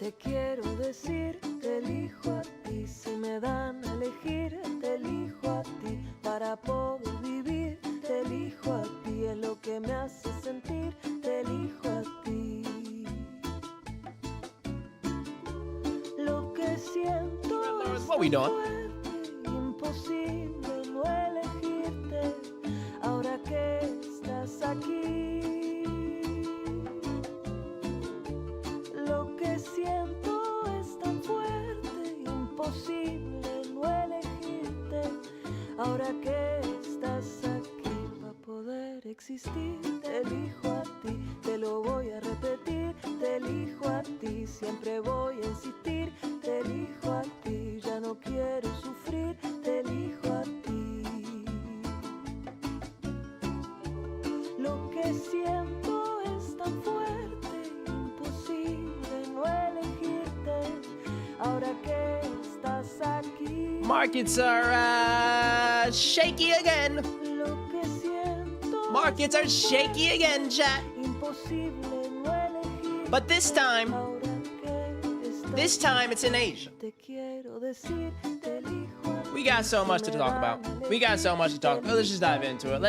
Te quiero decir, te elijo a ti. Si me dan a elegir, te elijo a ti. Para poder vivir, te elijo a ti. Es lo que me hace sentir, te elijo a ti. Lo que siento es What we doing? fuerte, imposible no elegirte. Ahora que estás aquí, lo que siento es tan fuerte, imposible no elegirte. Ahora que estás aquí, para poder existir, te elijo a ti. Te lo voy a repetir, te elijo a ti. Siempre voy a insistir, te elijo a ti. Ya no quiero sufrir, te elijo a ti. Lo que siento es tan fuerte, imposible no elegirte. Ahora que estás aquí, Markets are shaky again. lo que siento Markets are shaky again, chat. imposible no elegirte. But this time Ahora que This time it's in Asia. We got so much to talk about. We got so much to talk about. Let's just dive into it.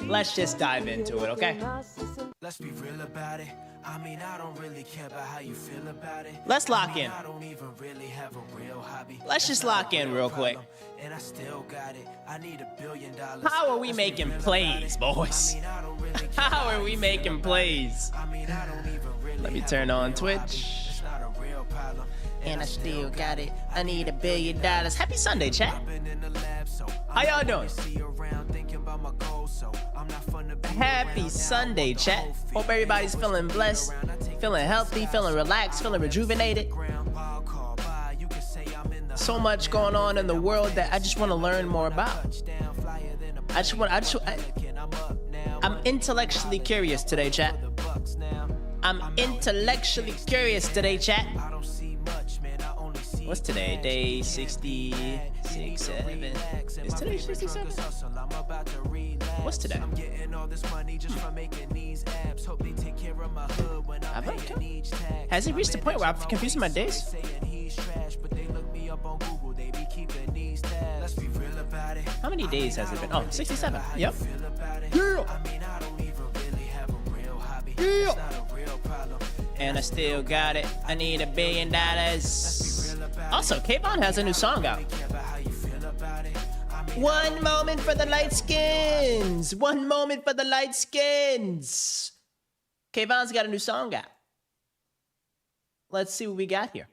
Let's just dive into it, okay? Let's be real about it. I mean, I don't really care about how you feel about it. Let's lock in. I don't even really have a real hobby. Let's just lock in real quick. And I still got it. I need $1 billion. How are we making plays, boys? How are we making plays? Let me turn on Twitch. And I still got it. I need $1 billion. Happy Sunday, chat. How y'all doing? Happy Sunday, chat. Hope everybody's feeling blessed, feeling healthy, feeling relaxed, feeling rejuvenated. So much going on in the world that I just want to learn more about. I'm intellectually curious today, chat. I'm intellectually curious today, chat. What's today? Day 67? Is today 67? What's today? Has it reached the point where I'm confusing my days? How many days has it been? Oh, 67. Yep. Yeah. Yeah. And I still got it. I need $1 billion. Also, Kayvon has a new song out. One moment for the light skins. One moment for the light skins. Kayvon's got a new song out. Let's see what we got here.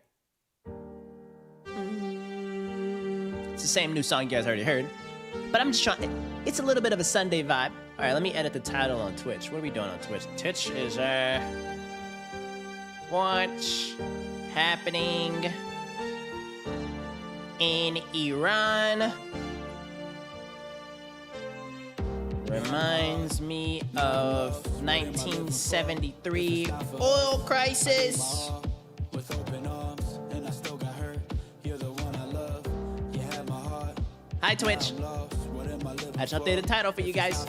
It's the same new song you guys already heard. But I'm just trying. It's a little bit of a Sunday vibe. All right, let me edit the title on Twitch. What are we doing on Twitch? Twitch is what's happening in Iran reminds me of 1973 oil crisis. Hi Twitch. I just updated the title for you guys.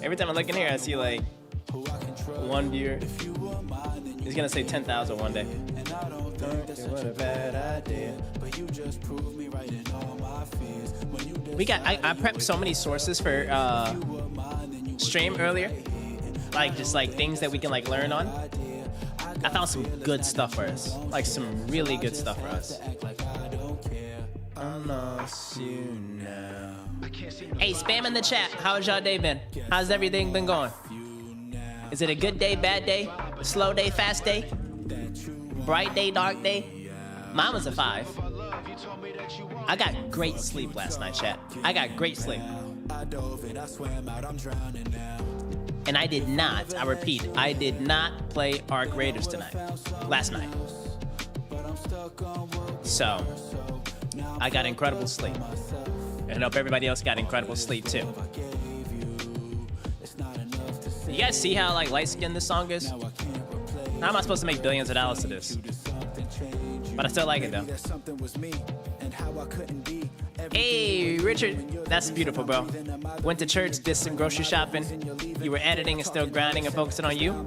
Every time I look in here, I see like one viewer. He's gonna say 10,000 one day. What a bad idea. We got. I prepped so many sources for stream earlier, like just like things that we can like learn on. I found some good stuff for us, like some really good stuff for us. I lost you now. Hey, spam in the chat. How's y'all day been? How's everything been going? Is it a good day, bad day, slow day, fast day, bright day, dark day? Mine was a 5. I got great sleep last night, chat. I got great sleep. And I did not, I repeat, I did not play Ark Raiders last night. So, I got incredible sleep. And I hope everybody else got incredible sleep too. You guys see how like light skinned this song is? How am I supposed to make billions of dollars to this? But I still like it though. Hey, Richard, that's beautiful, bro. Went to church, did some grocery shopping. You were editing and still grinding and focusing on you.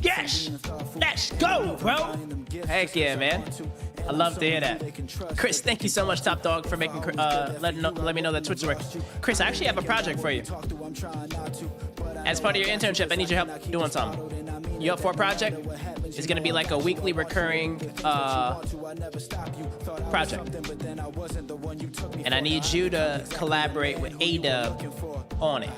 Yes, let's go, bro. Heck yeah, man. I love to hear that. Chris, thank you so much, Top Dog, for making let me know that Twitch is working. Chris, I actually have a project for you. As part of your internship, I need your help doing something. You up for a project? It's gonna be like a weekly recurring project. And I need you to collaborate with A-Dub on it.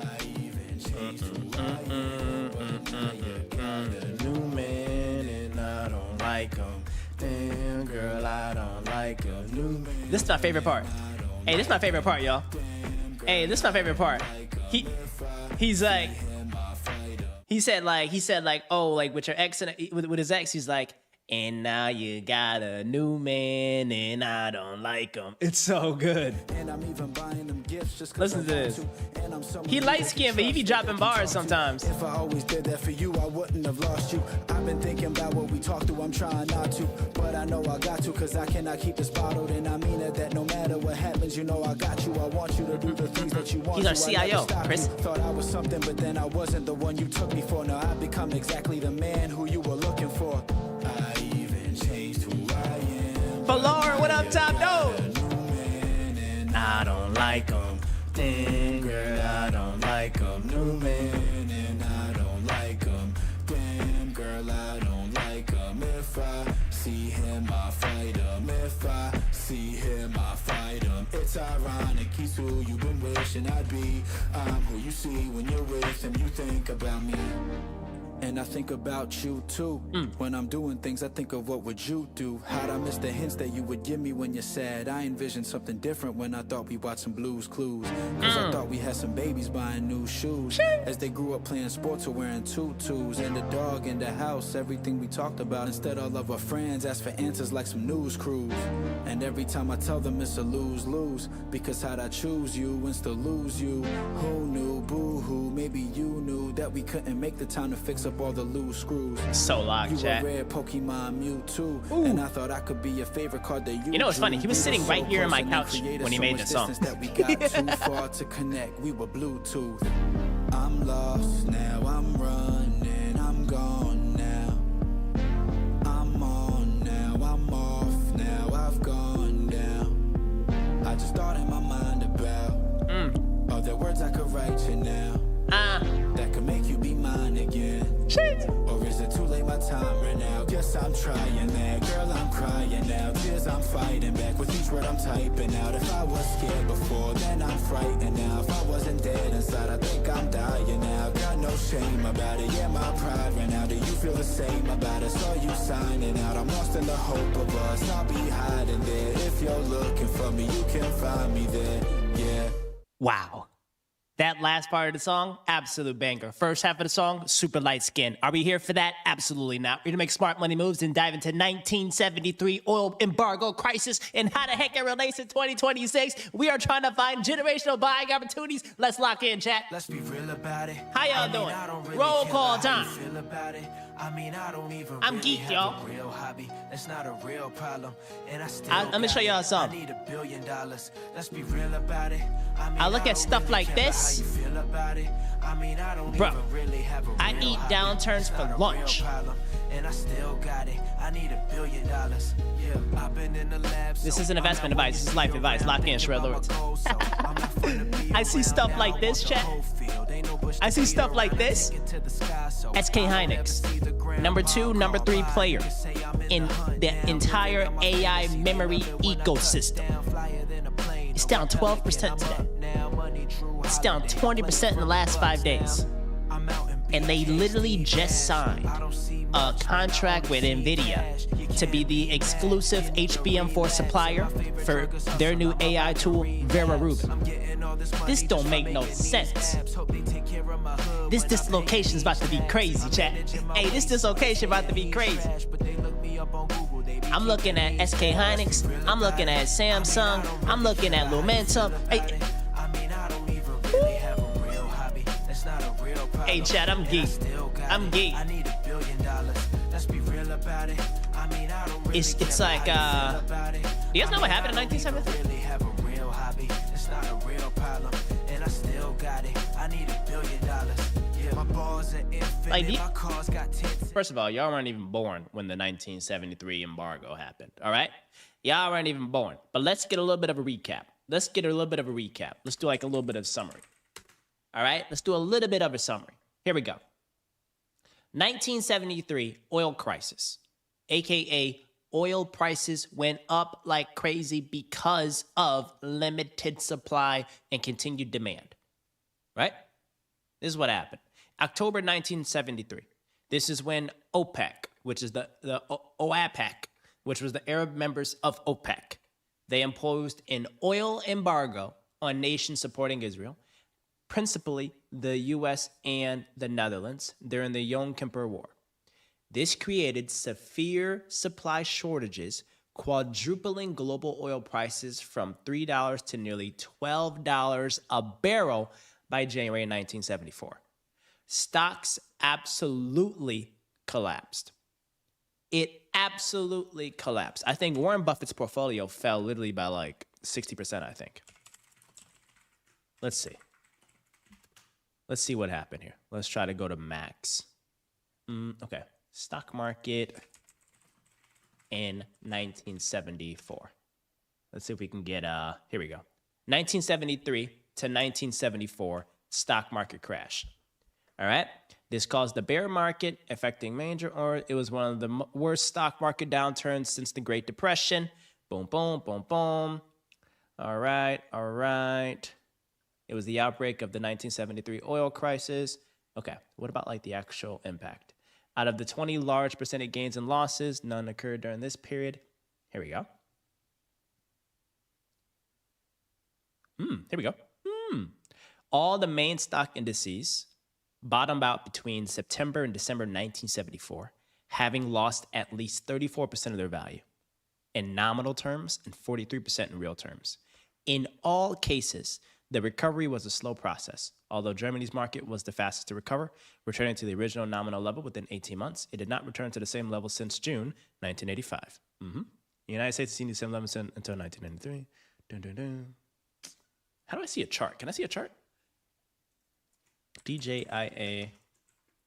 New man and I don't like him. Damn girl, I don't like a new man. This is my favorite part. Hey, this is my favorite part, y'all. Hey, this is my favorite part. He's like, he said like, oh, like with your ex and with his ex, he's like, and now you got a new man and I don't like him. It's so good. Listen to this. He light skinned, but he be dropping bars sometimes. If I always did that for you, I wouldn't have lost you. I've been thinking about what we talked through, I'm trying not to, but I know I got to, cause I cannot keep this bottled, and I mean it, that no matter what happens, you know I got you. I want you to do the things that you want. He's our CIO, Chris. Thought I was something, but then I wasn't the one you took me for. Now I've become exactly the man who you were looking for. I even changed who I am. For Lauren, what up, Top Dog? I don't like him. Damn girl, I don't like him. New man and I don't like him. Damn girl, I don't like him. If I see him, I fight him. If I see him, I fight him. It's ironic, he's who you've been wishing I'd be. I'm who you see when you're with him. You think about me. And I think about you too. When I'm doing things, I think of what would you do. How'd I miss the hints that you would give me when you're sad? I envisioned something different when I thought we watched some Blues Clues. Cause I thought we had some babies buying new shoes. As they grew up playing sports or wearing tutus. And the dog in the house, everything we talked about. Instead all of our friends ask for answers like some news crews. And every time I tell them it's a lose-lose. Because how'd I choose you and still lose you? Who knew, boo-hoo, maybe you knew that we couldn't make the time to fix up all the loose screws. So locked, You chat. a rare Pokemon Mewtwo, and I thought I could be your favorite card that you. You know what's funny? He was sitting right here in my couch when he made the song. That we got too far to connect. We were Bluetooth. I'm lost now. I'm running. I'm gone now. I'm on now. I'm off now. I've gone down. I just thought in my mind about are there words I could write you now that could make you be mine again? Shit. Or is it too late, my time ran out? Guess I'm trying that, girl, I'm crying now. Tears I'm fighting back with each word I'm typing out. If I was scared before, then I'm frightened now. If I wasn't dead inside, I think I'm dying now. Got no shame about it, yeah, my pride ran out. Do you feel the same about it? Saw you signing out, I'm lost in the hope of us. I'll be hiding there. If you're looking for me, you can find me there, yeah. Wow. That last part of the song, absolute banger. First half of the song, super light skin. Are we here for that? Absolutely not. We're gonna make smart money moves and dive into 1973 oil embargo crisis and how the heck it relates to 2026. We are trying to find generational buying opportunities. Let's lock in, chat. Let's be real about it. How y'all doing? Roll call time. I'm geeked, y'all. Real hobby. That's not a real problem. And I still Let me show y'all something. I need $1 billion. Let's be real about it. I look at stuff like this. Bro, I eat downturns for lunch. And I still got it. I need $1 billion. Yeah, I've been in the lab. This is an investment advice. This is life advice. Lock in, Shred Lords. I see stuff like this, chat. I see stuff like this. SK Hynix, number 2, number 3 player in the entire AI memory ecosystem. It's down 12% today. It's down 20% in the last 5 days. And they literally just signed a contract with NVIDIA to be the exclusive HBM4 supplier for their new AI tool, Vera Rubin. This don't make no sense. This dislocation's about to be crazy, chat. Hey, this dislocation about to be crazy. I'm looking at SK Hynix. I'm looking at Samsung. I'm looking at Lumentum. Hey, chat, I'm geeked. I'm geeked. I need $1 billion. Let's be real about it. I mean, I don't it's like do you guys know what happened in 1973? Really have a real hobby. It's not a real problem, and I still got it. I need $1 billion. Yeah, my balls are infinite. Like, My cars got tits. First of all, y'all weren't even born when the 1973 embargo happened. All right, y'all weren't even born. But let's get a little bit of a recap. Let's do like a little bit of summary. All right, let's do a little bit of a summary. Here we go. 1973 oil crisis, aka oil prices went up like crazy because of limited supply and continued demand. Right? This is what happened. October 1973. This is when OPEC, which is the OAPEC, which was the Arab members of OPEC, they imposed an oil embargo on nations supporting Israel, principally the US and the Netherlands during the Yom Kippur War. This created severe supply shortages, quadrupling global oil prices from $3 to nearly $12 a barrel by January 1974. Stocks absolutely collapsed. It absolutely collapsed. I think Warren Buffett's portfolio fell literally by like 60%, I think. Let's see. Let's see what happened here. Let's try to go to max. Okay. Stock market in 1974. Let's see if we can get, here we go. 1973 to 1974 stock market crash. All right. This caused the bear market, affecting it was one of the worst stock market downturns since the Great Depression. Boom, boom, boom, boom. All right. It was the outbreak of the 1973 oil crisis. Okay, what about like the actual impact? Out of the 20 large percentage gains and losses, none occurred during this period. Here we go. Here we go. All the main stock indices bottomed out between September and December 1974, having lost at least 34% of their value in nominal terms and 43% in real terms. In all cases, the recovery was a slow process. Although Germany's market was the fastest to recover, returning to the original nominal level within 18 months, it did not return to the same level since June 1985. The United States has seen the same level until 1993. How do I see a chart? Can I see a chart? DJIA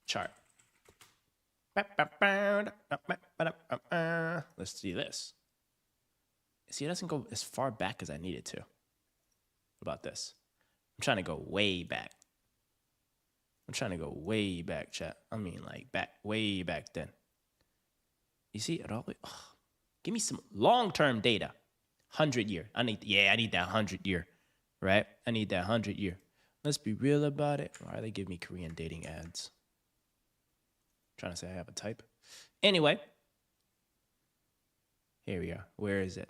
chart. Let's see this. See, it doesn't go as far back as I need it to. About this. I'm trying to go way back. Chat. I mean, like way back then. You see it all? Give me some long-term data. 100-year. I need that 100-year, right? I need that 100-year. Let's be real about it. Why are they giving me Korean dating ads? I'm trying to say I have a type. Anyway. Here we are. Where is it?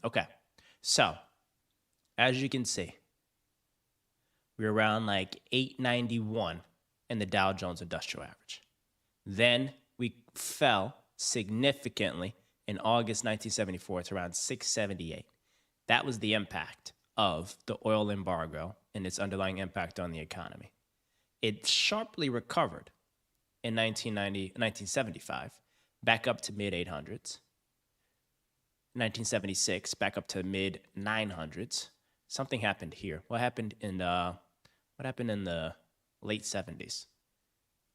Okay. So, as you can see, we're around like 891 in the Dow Jones Industrial Average. Then we fell significantly in August 1974 to around 678. That was the impact of the oil embargo and its underlying impact on the economy. It sharply recovered in 1975, back up to mid-800s. 1976, back up to mid-900s. Something happened here. What happened in the late 70s?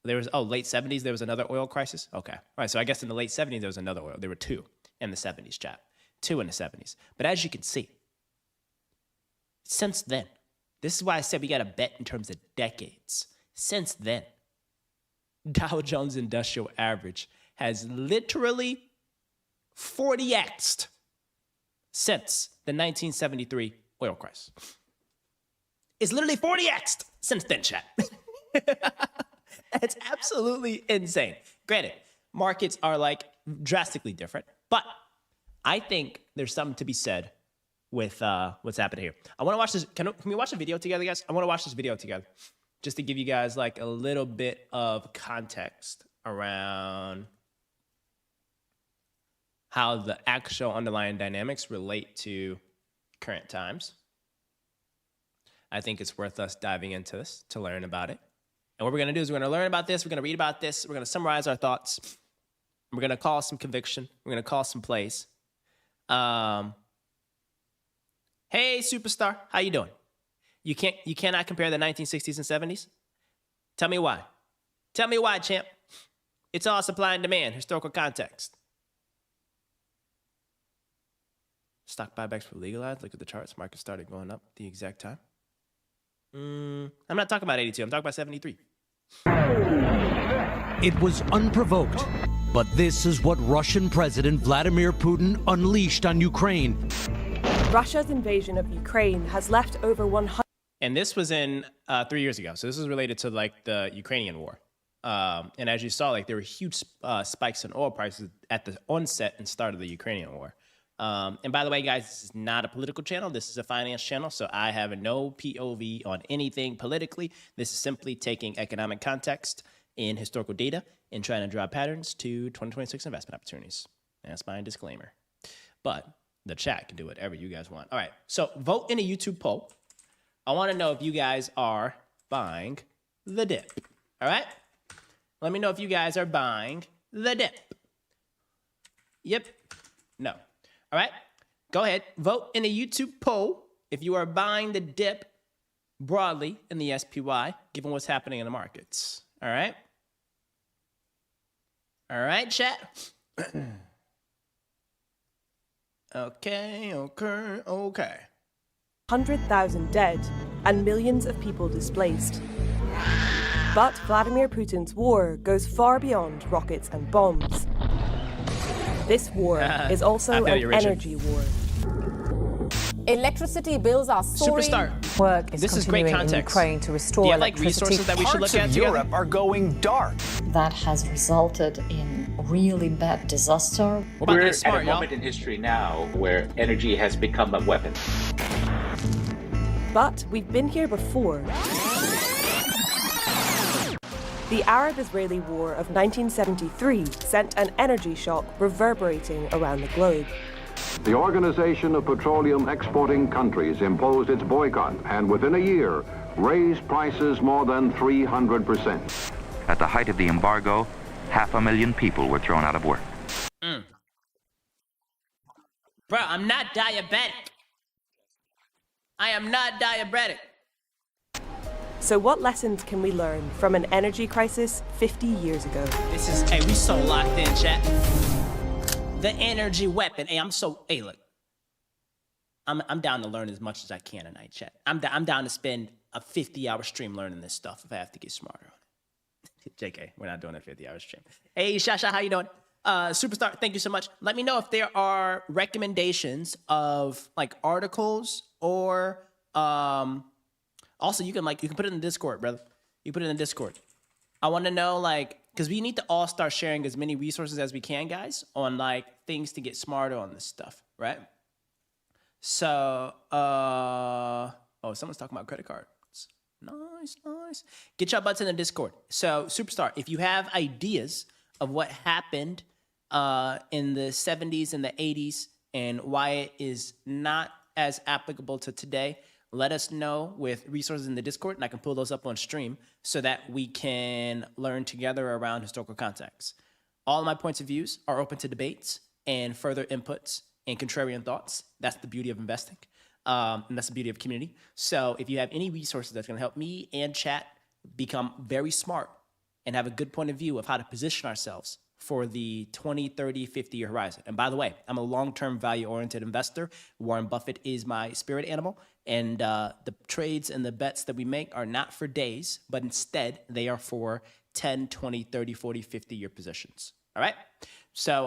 Late 70s, there was another oil crisis? Okay. All right, so I guess in the late 70s, there was another oil. There were two in the 70s, chap. Two in the 70s. But as you can see, since then, this is why I said we got to bet in terms of decades. Since then, Dow Jones Industrial Average has literally 40x'd since the 1973 oil crisis. It's literally 40x'd since then, chat. It's absolutely insane. Granted, markets are like drastically different, but I think there's something to be said with what's happening here. I want to watch this. Can we watch a video together, guys? I want to watch this video together just to give you guys like a little bit of context around how the actual underlying dynamics relate to current times. I think it's worth us diving into this to learn about it. And what we're going to do is we're going to learn about this. We're going to read about this. We're going to summarize our thoughts. We're gonna call some conviction. We're gonna call some plays. Hey, superstar, how you doing? You cannot compare the 1960s and 70s? Tell me why. Tell me why, champ. It's all supply and demand, historical context. Stock buybacks were legalized. Look at the charts. Market started going up the exact time. I'm not talking about 82. I'm talking about 73. It was unprovoked, but this is what Russian President Vladimir Putin unleashed on Ukraine. Russia's invasion of Ukraine has left over 100. And this was in 3 years ago. So this is related to like the Ukrainian war. And as you saw, like there were huge spikes in oil prices at the onset and start of the Ukrainian war. And by the way, guys, this is not a political channel. This is a finance channel. So I have no POV on anything politically. This is simply taking economic context in historical data and trying to draw patterns to 2026 investment opportunities. That's my disclaimer. But the chat can do whatever you guys want. All right. So vote in a YouTube poll. I want to know if you guys are buying the dip. All right. Let me know if you guys are buying the dip. Yep. No. All right. Go ahead. Vote in a YouTube poll if you are buying the dip broadly in the SPY, given what's happening in the markets. All right. All right, chat. Okay. 100,000 dead and millions of people displaced. But Vladimir Putin's war goes far beyond rockets and bombs. This war is also an energy war. Electricity bills are soaring. Superstar. Work is This is continuing great in context. Ukraine to restore Do you have like electricity. resources that we should look at Parts of together? Europe are going dark. That has resulted in really bad disaster. What about We're this smart, at a y'all? moment in history now where energy has become a weapon. But we've been here before. The Arab-Israeli War of 1973 sent an energy shock reverberating around the globe. The Organization of Petroleum Exporting Countries imposed its boycott and within a year raised prices more than 300%. At the height of the embargo, 500,000 people were thrown out of work. Bro, I'm not diabetic. I am not diabetic. So what lessons can we learn from an energy crisis 50 years ago? This is, hey, we so locked in, chat. The energy weapon. Hey, look. I'm down to learn as much as I can tonight, chat. I'm down to spend a 50-hour stream learning this stuff if I have to get smarter on it. JK, we're not doing a 50-hour stream. Hey, Shasha, how you doing? Superstar, thank you so much. Let me know if there are recommendations of like articles or also you can put it in the Discord, brother. You put it in the Discord. I want to know because we need to all start sharing as many resources as we can, guys, on like things to get smarter on this stuff, right? So, someone's talking about credit cards. Nice. Get your butts in the Discord. So, Superstar, if you have ideas of what happened in the 70s and the 80s and why it is not as applicable to today, let us know with resources in the Discord, and I can pull those up on stream so that we can learn together around historical context. All of my points of views are open to debates and further inputs and contrarian thoughts. That's the beauty of investing, and that's the beauty of community. So if you have any resources that's going to help me and chat become very smart and have a good point of view of how to position ourselves for the 20, 30, 50-year horizon. And by the way, I'm a long-term value-oriented investor. Warren Buffett is my spirit animal. And the trades and the bets that we make are not for days, but instead they are for 10, 20, 30, 40, 50-year positions. All right? So,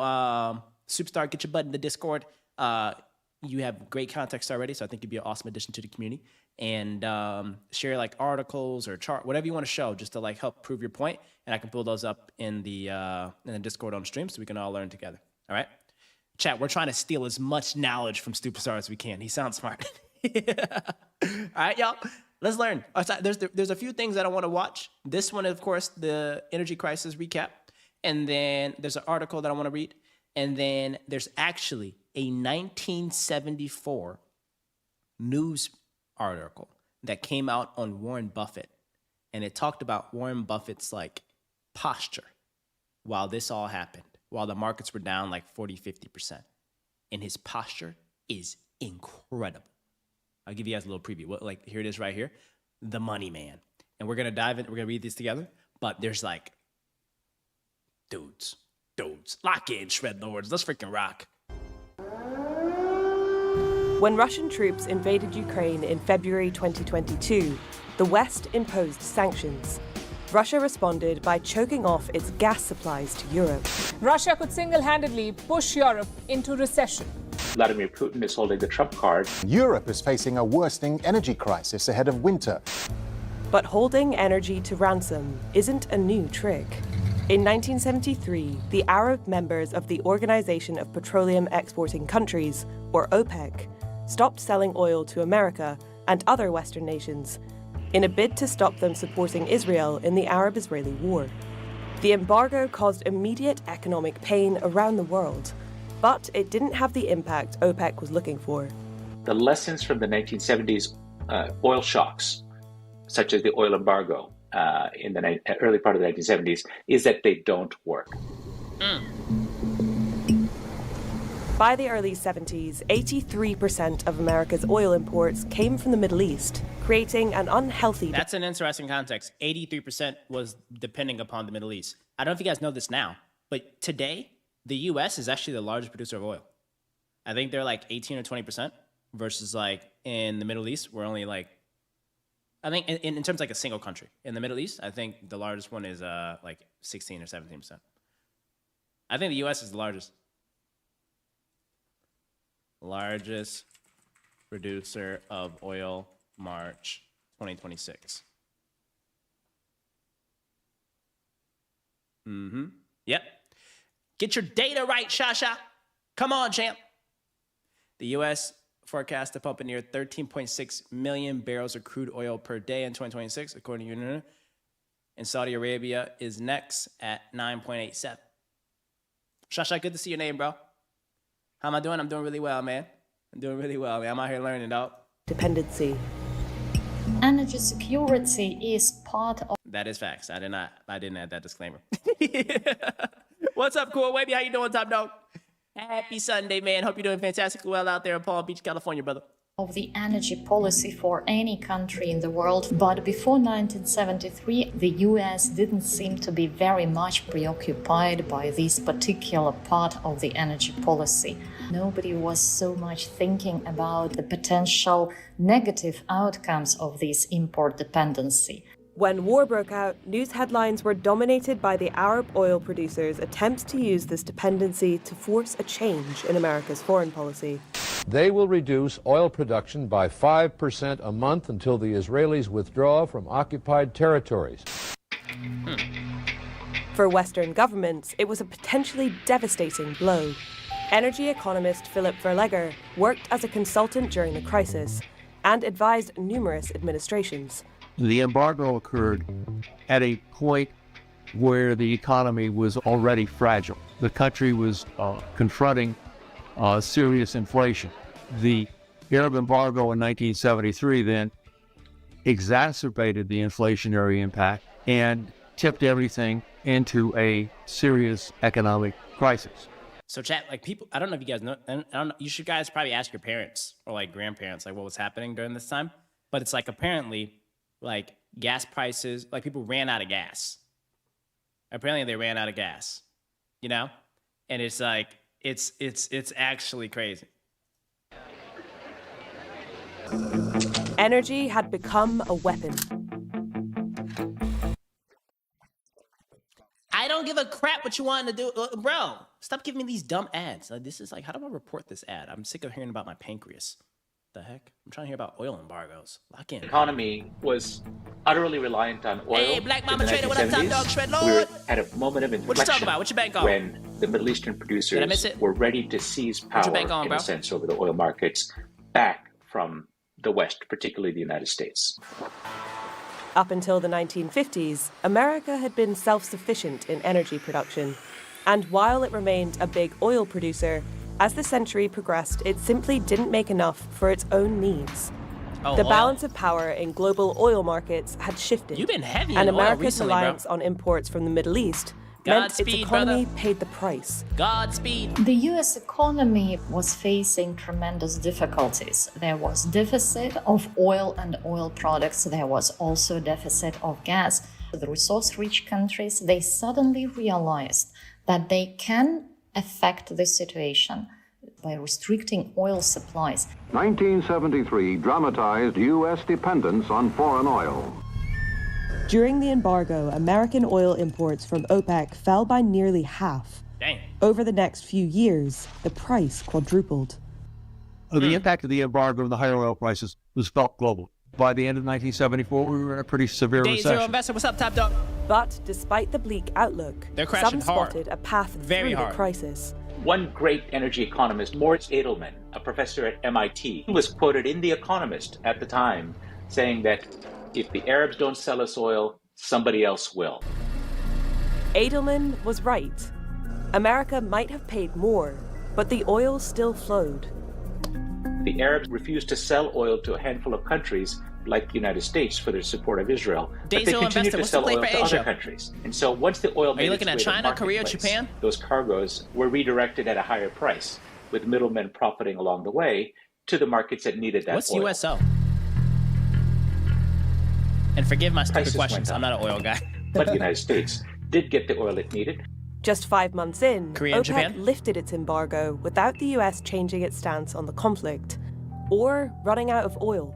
Superstar, get your butt in the Discord. You have great context already, so I think you'd be an awesome addition to the community. And share like articles or chart, whatever you want to show, just to like help prove your point. And I can pull those up in the Discord on stream so we can all learn together. All right? Chat, we're trying to steal as much knowledge from Superstar as we can. He sounds smart. All right, y'all. Let's learn. There's a few things that I want to watch. This one, of course, the energy crisis recap. And then there's an article that I want to read. And then there's actually a 1974 news article that came out on Warren Buffett. And it talked about Warren Buffett's like posture while this all happened, while the markets were down like 40, 50%. And his posture is incredible. I'll give you guys a little preview. Like, here it is right here. The money man. And we're going to dive in. We're going to read these together. But there's like, dudes. Lock in, Shred Lords. Let's freaking rock. When Russian troops invaded Ukraine in February 2022, the West imposed sanctions. Russia responded by choking off its gas supplies to Europe. Russia could single-handedly push Europe into recession. Vladimir Putin is holding the Trump card. Europe is facing a worsening energy crisis ahead of winter. But holding energy to ransom isn't a new trick. In 1973, the Arab members of the Organization of Petroleum Exporting Countries, or OPEC, stopped selling oil to America and other Western nations in a bid to stop them supporting Israel in the Arab-Israeli war. The embargo caused immediate economic pain around the world, but it didn't have the impact OPEC was looking for. The lessons from the 1970s oil shocks, such as the oil embargo in the early part of the 1970s, is that they don't work. By the early 70s, 83% of America's oil imports came from the Middle East, creating an unhealthy... That's an interesting context. 83% was depending upon the Middle East. I don't know if you guys know this now, but today, the U.S. is actually the largest producer of oil. I think they're like 18 or 20% versus like in the Middle East, we're only like... I think in terms of like a single country. In the Middle East, I think the largest one is like 16 or 17%. I think the U.S. is the largest. Largest producer of oil, March 2026. Yep. Get your data right, Shasha. Come on, champ. The U.S. forecast to pump a near 13.6 million barrels of crude oil per day in 2026, according to UNINA. And Saudi Arabia is next at 9.87. Shasha, good to see your name, bro. How am I doing? I'm doing really well, man. I'm doing really well, man. I'm out here learning, dog. Dependency. Energy security is part of... That is facts. I didn't add that disclaimer. What's up, Cool Wavy? How you doing, top dog? Happy Sunday, man. Hope you're doing fantastically well out there in Palm Beach, California, brother. Of the energy policy for any country in the world, but before 1973, the US didn't seem to be very much preoccupied by this particular part of the energy policy. Nobody was so much thinking about the potential negative outcomes of this import dependency. When war broke out, news headlines were dominated by the Arab oil producers' attempts to use this dependency to force a change in America's foreign policy. They will reduce oil production by 5% a month until the Israelis withdraw from occupied territories. For Western governments, it was a potentially devastating blow. Energy economist Philip Verleger worked as a consultant during the crisis and advised numerous administrations. The embargo occurred at a point where the economy was already fragile. The country was confronting serious inflation. The Arab embargo in 1973 then exacerbated the inflationary impact and tipped everything into a serious economic crisis. So chat, like people, I don't know if you guys know, and I don't know, you should guys probably ask your parents or like grandparents like what was happening during this time. But it's like apparently like gas prices, like people ran out of gas. Apparently they ran out of gas, you know? And it's like, it's actually crazy. Energy had become a weapon. I don't give a crap what you want to do. Bro, stop giving me these dumb ads. Like, this is like, how do I report this ad? I'm sick of hearing about my pancreas. The heck? I'm trying to hear about oil embargoes. Lock in. The economy was utterly reliant on oil. Hey, Black Mama Trader, what up, top dog, Shred Lord? We were at a moment of inflection. What you talking about? What your bank on? When the Middle Eastern producers were ready to seize power, in a sense, over the oil markets back from the West, particularly the United States. Up until the 1950s, America had been self-sufficient in energy production. And while it remained a big oil producer, as the century progressed, it simply didn't make enough for its own needs. The balance of power in global oil markets had shifted. You've been heavy and in oil America's recently, reliance bro. on imports from the Middle East meant its Godspeed, economy brother. paid the price. Godspeed. The US economy was facing tremendous difficulties. There was deficit of oil and oil products. There was also deficit of gas. The resource-rich countries, they suddenly realized that they can affect this situation by restricting oil supplies. 1973 dramatized U.S. dependence on foreign oil. During the embargo, American oil imports from OPEC fell by nearly half. Dang. Over the next few years, the price quadrupled. The impact of the embargo and the higher oil prices was felt globally. By the end of 1974, we were in a pretty severe Day recession. Zero Investor, what's up, Top Dog? But despite the bleak outlook, They're crashing some hard. spotted a path Very through hard. the crisis. One great energy economist, Moritz Edelman, a professor at MIT, was quoted in The Economist at the time saying that if the Arabs don't sell us oil, somebody else will. Edelman was right. America might have paid more, but the oil still flowed. The Arabs refused to sell oil to a handful of countries like the United States for their support of Israel, but they Diesel continued Investor, to what's the sell play oil for to Asia? other countries. And so once the oil Are made you its looking at way to China, the Korea, marketplace, Japan? those cargoes were redirected at a higher price, with middlemen profiting along the way to the markets that needed that What's oil. USO? And forgive my stupid Prices questions. I'm went not an oil guy. But the United States did get the oil it needed. Just 5 months in, Korea and OPEC Japan? lifted its embargo without the US changing its stance on the conflict or running out of oil.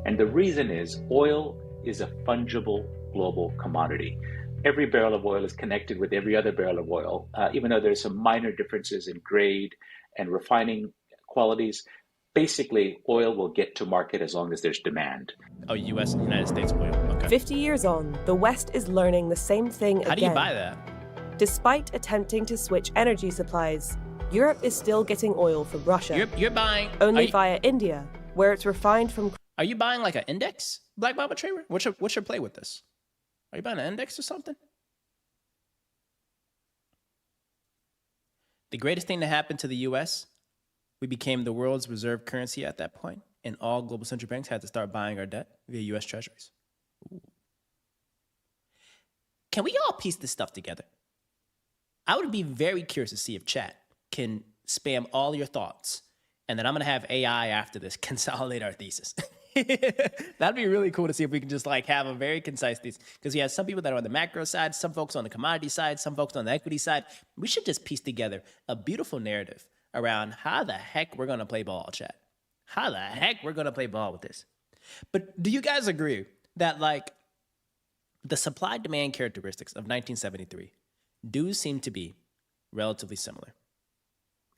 And the reason is oil is a fungible global commodity. Every barrel of oil is connected with every other barrel of oil, even though there's some minor differences in grade and refining qualities. Basically, oil will get to market as long as there's demand. Oh, United States oil. Okay. 50 years on, the West is learning the same thing again. How do you buy that? Despite attempting to switch energy supplies, Europe is still getting oil from Russia. You're buying only via India, where it's refined from. Are you buying like an index, Black Mamba Trader? What's your play with this? Are you buying an index or something? The greatest thing to happen to the U.S., we became the world's reserve currency at that point, and all global central banks had to start buying our debt via U.S. treasuries. Ooh. Can we all piece this stuff together? I would be very curious to see if chat can spam all your thoughts, and then I'm going to have AI after this consolidate our thesis. That'd be really cool to see if we can just like have a very concise thesis, because we have some people that are on the macro side, some folks on the commodity side, some folks on the equity side. We should just piece together a beautiful narrative around how the heck we're going to play ball, chat. How the heck we're going to play ball with this. But do you guys agree that like the supply demand characteristics of 1973 do seem to be relatively similar?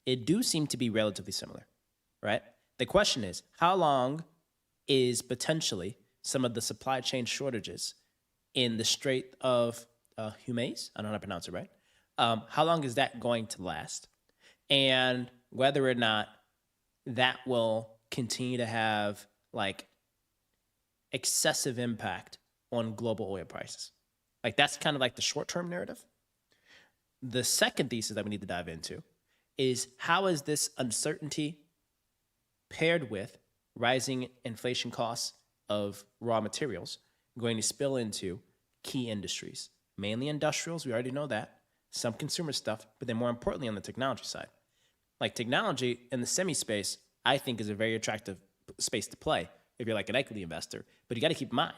It do seem to be relatively similar, right? The question is, how long is potentially some of the supply chain shortages in the Strait of Hormuz, I don't know how to pronounce it right, how long is that going to last? And whether or not that will continue to have like excessive impact on global oil prices. Like that's kind of like the short-term narrative. The second thesis that we need to dive into is how is this uncertainty paired with rising inflation costs of raw materials going to spill into key industries, mainly industrials, we already know that, some consumer stuff, but then more importantly on the technology side. Like technology in the semi space, I think is a very attractive space to play if you're like an equity investor, but you got to keep in mind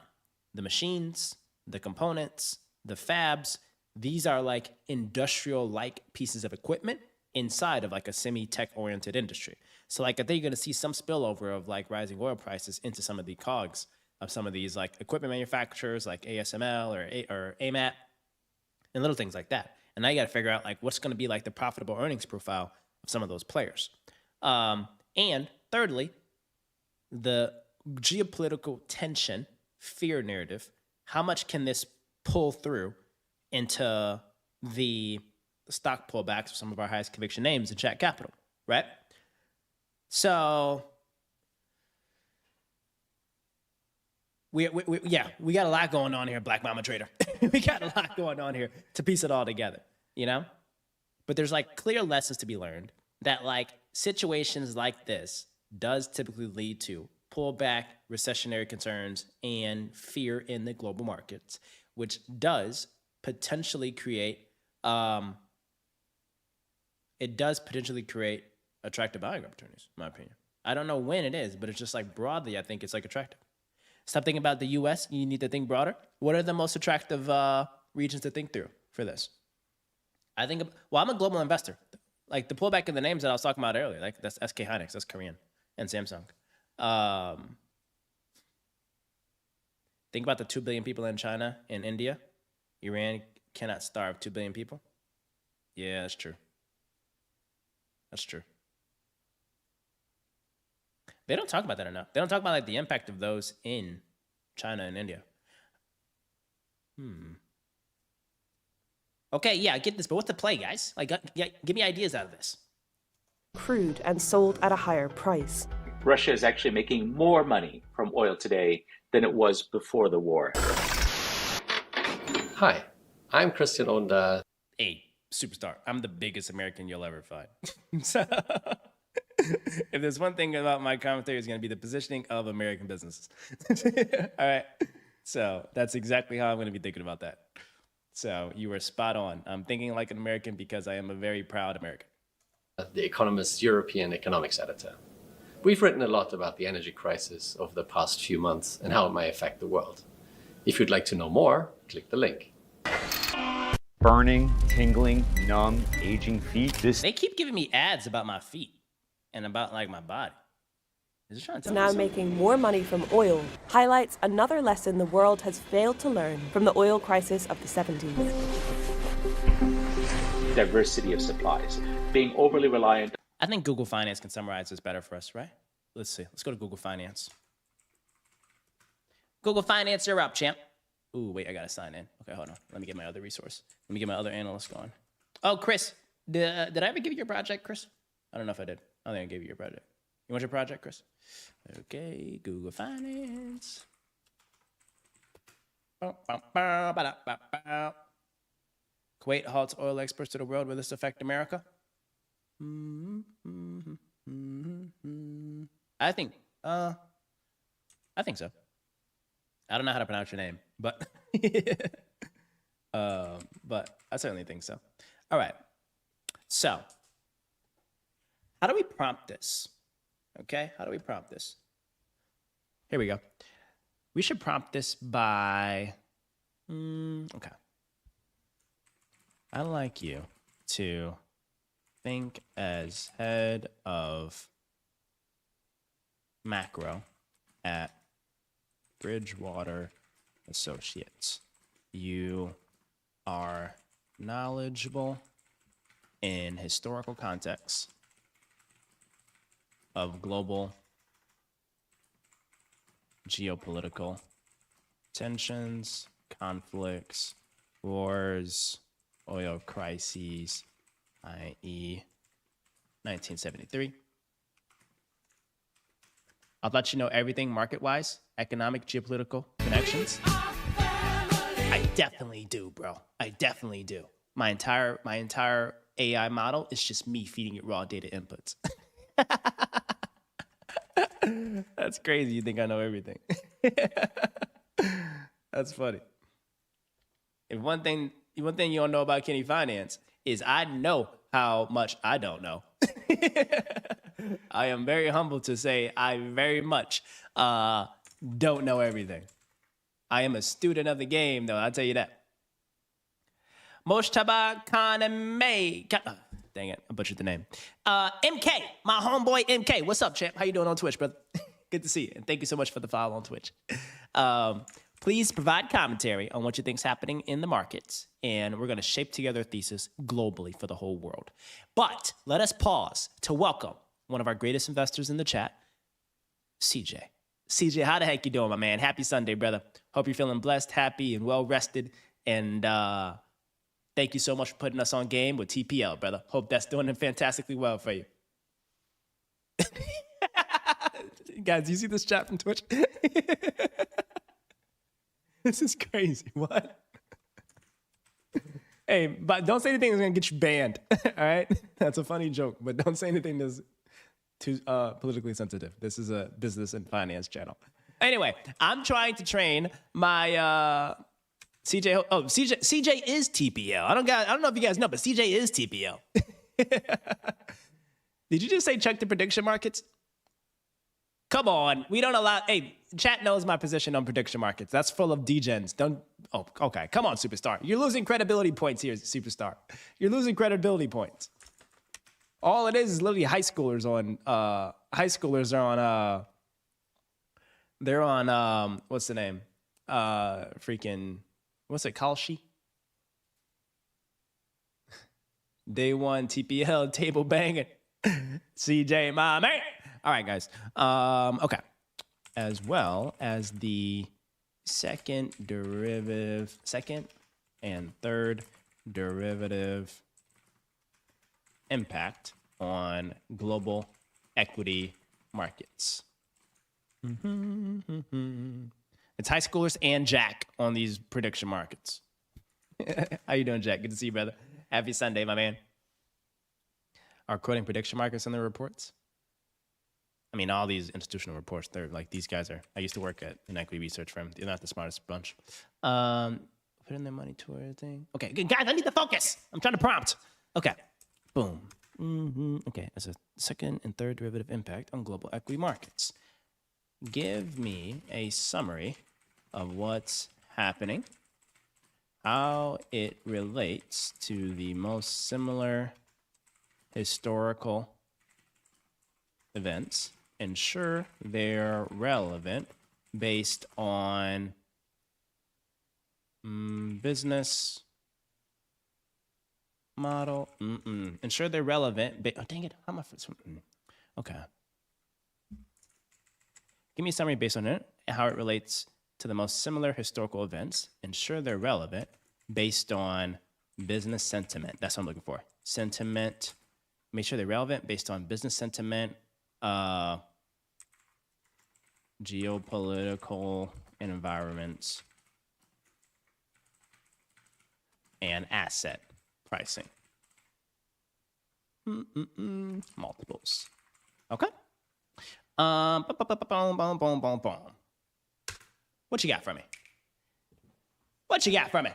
the machines, the components, the fabs, these are like industrial-like pieces of equipment inside of like a semi-tech oriented industry. So like I think you're going to see some spillover of like rising oil prices into some of the COGS of some of these like equipment manufacturers like ASML or AMAT and little things like that. And now you got to figure out like what's going to be like the profitable earnings profile of some of those players. And thirdly, the geopolitical tension, fear narrative, how much can this pull through into the stock pullbacks of some of our highest conviction names in chat capital, right? So we got a lot going on here, Black Mama Trader. We got a lot going on here to piece it all together, you know? But there's like clear lessons to be learned that like situations like this does typically lead to pullback, recessionary concerns, and fear in the global markets, which does potentially create it does potentially create attractive buying opportunities, in my opinion. I don't know when it is, but it's just like broadly, I think it's like attractive. Stop thinking about the US, you need to think broader. What are the most attractive regions to think through for this? I'm a global investor. Like the pullback in the names that I was talking about earlier, like that's SK Hynix, that's Korean, and Samsung. Think about the 2 billion people in China and India. Iran cannot starve 2 billion people. Yeah, that's true. That's true. They don't talk about that enough. They don't talk about like the impact of those in China and India. Okay, yeah, I get this, but what's the play, guys? Like, give me ideas out of this. Crude and sold at a higher price. Russia is actually making more money from oil today than it was before the war. Hi, I'm Christian Onda. Hey, superstar. I'm the biggest American you'll ever find. So, if there's one thing about my commentary, it's going to be the positioning of American businesses. All right. So that's exactly how I'm going to be thinking about that. So you were spot on. I'm thinking like an American because I am a very proud American. The Economist's European economics editor. We've written a lot about the energy crisis over the past few months and how it may affect the world. If you'd like to know more, click the link. Burning, tingling, numb, aging feet. They keep giving me ads about my feet and about like my body. Is it trying to tell Now me making more money from oil highlights another lesson the world has failed to learn from the oil crisis of the 70s. Diversity of supplies. Being overly reliant. I think Google Finance can summarize this better for us, right? Let's see. Let's go to Google Finance. Google Finance, you're up, champ. Ooh, wait, I gotta sign in. Okay, hold on. Let me get my other resource. Let me get my other analyst going. Oh, Chris, did I ever give you your project, Chris? I don't know if I did. I don't think I gave you your project. You want your project, Chris? Okay, Google Finance. Kuwait halts oil exports to the world. Will this affect America? I think so. I don't know how to pronounce your name, but but I certainly think so. All right. So, how do we prompt this? Okay, how do we prompt this? Here we go. We should prompt this by, okay. I'd like you to think as head of macro at Bridgewater Associates. You are knowledgeable in historical contexts of global geopolitical tensions, conflicts, wars, oil crises, i.e. 1973. I'll let you know everything market-wise, economic, geopolitical connections. I definitely do, bro. I definitely do. My entire AI model is just me feeding it raw data inputs. That's crazy. You think I know everything. That's funny. If one thing you don't know about Kenny Finance is I know how much I don't know. I am very humble to say I very much don't know everything. I am a student of the game, though. I'll tell you that. Moshtaba Kaname. Dang it, I butchered the name. MK, my homeboy MK. What's up, champ? How you doing on Twitch, brother? Good to see you, and thank you so much for the follow on Twitch. Please provide commentary on what you think's happening in the markets, and we're going to shape together a thesis globally for the whole world. But let us pause to welcome one of our greatest investors in the chat, CJ. CJ, how the heck you doing, my man? Happy Sunday, brother. Hope you're feeling blessed, happy, and well-rested, and thank you so much for putting us on game with TPL, brother. Hope that's doing fantastically well for you. Guys, do you see this chat from Twitch? This is crazy. What? Hey, but don't say anything that's going to get you banned. All right? That's a funny joke, but don't say anything that's too politically sensitive. This is a business and finance channel. Anyway, I'm trying to train my CJ, oh, CJ is TPL. I don't know if you guys know, but CJ is TPL. Did you just say check the prediction markets? Come on, we don't allow. Hey, chat knows my position on prediction markets. That's full of degens. Don't. Oh, okay. Come on, superstar. You're losing credibility points here, superstar. You're losing credibility points. All it is literally high schoolers on. High schoolers are on. They're on. What's the name? Freaking. What's it? Kalshi. Day one TPL table banging. CJ, my man. All right, guys. Okay. As well as the second and third derivative impact on global equity markets. It's high schoolers and Jack on these prediction markets. How you doing, Jack? Good to see you, brother. Happy Sunday, my man. Are quoting prediction markets in the reports? I mean, all these institutional reports, they're like, these guys are, I used to work at an equity research firm. They're not the smartest bunch. Putting their money toward a thing. Okay, good, guys, I need to focus. I'm trying to prompt. Okay, boom. Okay, as a second and third derivative impact on global equity markets. Give me a summary of what's happening, how it relates to the most similar historical events, ensure they're relevant based on business model. Ensure they're relevant. Oh, dang it. How am I? Okay. Give me a summary based on it and how it relates to the most similar historical events. Ensure they're relevant based on business sentiment. That's what I'm looking for. Sentiment. Make sure they're relevant based on business sentiment, geopolitical environments, and asset pricing. Multiples. Okay. What you got for me? What you got for me?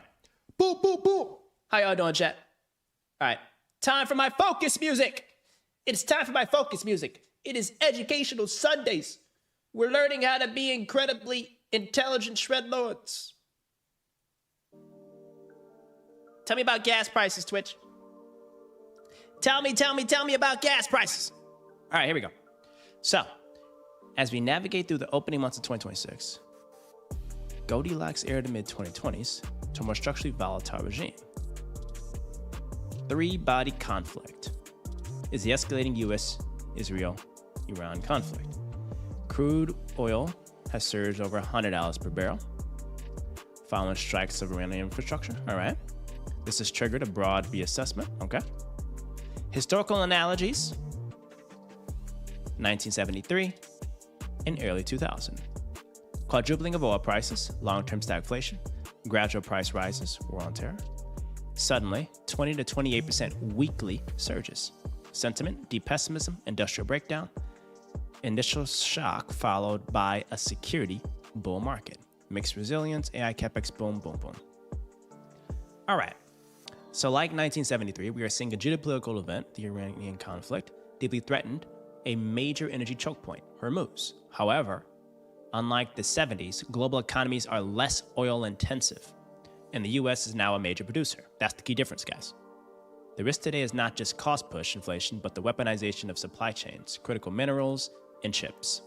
Boom, boom, boom. How y'all doing, chat? All right. Time for my focus music. It's time for my focus music. It is Educational Sundays. We're learning how to be incredibly intelligent shred lords. Tell me about gas prices, Twitch. Tell me about gas prices. All right, here we go. So, as we navigate through the opening months of 2026, Goldilocks era to mid-2020s to a more structurally volatile regime. Three-body conflict is the escalating U.S.-Israel-Iran conflict. Crude oil has surged over $100 per barrel following strikes of Iranian infrastructure. All right. This has triggered a broad reassessment. Okay. Historical analogies, 1973 and early 2000. Quadrupling of oil prices, long-term stagflation, gradual price rises, war on terror. Suddenly, 20 to 28% weekly surges. Sentiment, deep pessimism, industrial breakdown. Initial shock followed by a security bull market. Mixed resilience, AI capex, boom, boom, boom. All right. So like 1973, we are seeing a geopolitical event, the Iranian conflict, deeply threatened a major energy choke point, Hormuz. However, unlike the 70s, global economies are less oil intensive, and the US is now a major producer. That's the key difference, guys. The risk today is not just cost push inflation, but the weaponization of supply chains, critical minerals, and chips.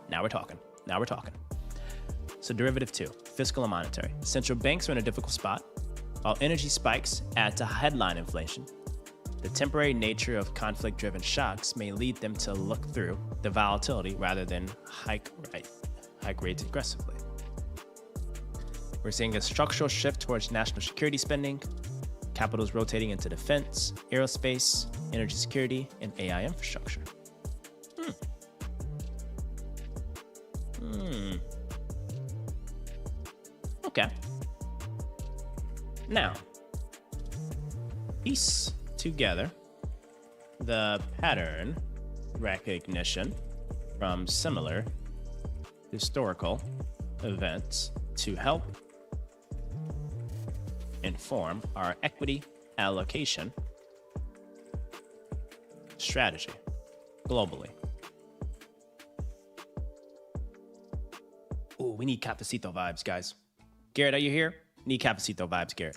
Now we're talking. So derivative 2, fiscal and monetary. Central banks are in a difficult spot. While energy spikes add to headline inflation, the temporary nature of conflict-driven shocks may lead them to look through the volatility rather than hike rates aggressively. We're seeing a structural shift towards national security spending, capitals rotating into defense, aerospace, energy security, and AI infrastructure. Okay. Now, piece together the pattern recognition from similar historical events to help inform our equity allocation strategy globally. Ooh, we need Cafecito vibes, guys. Garrett, are you here? Need Cafecito vibes, Garrett.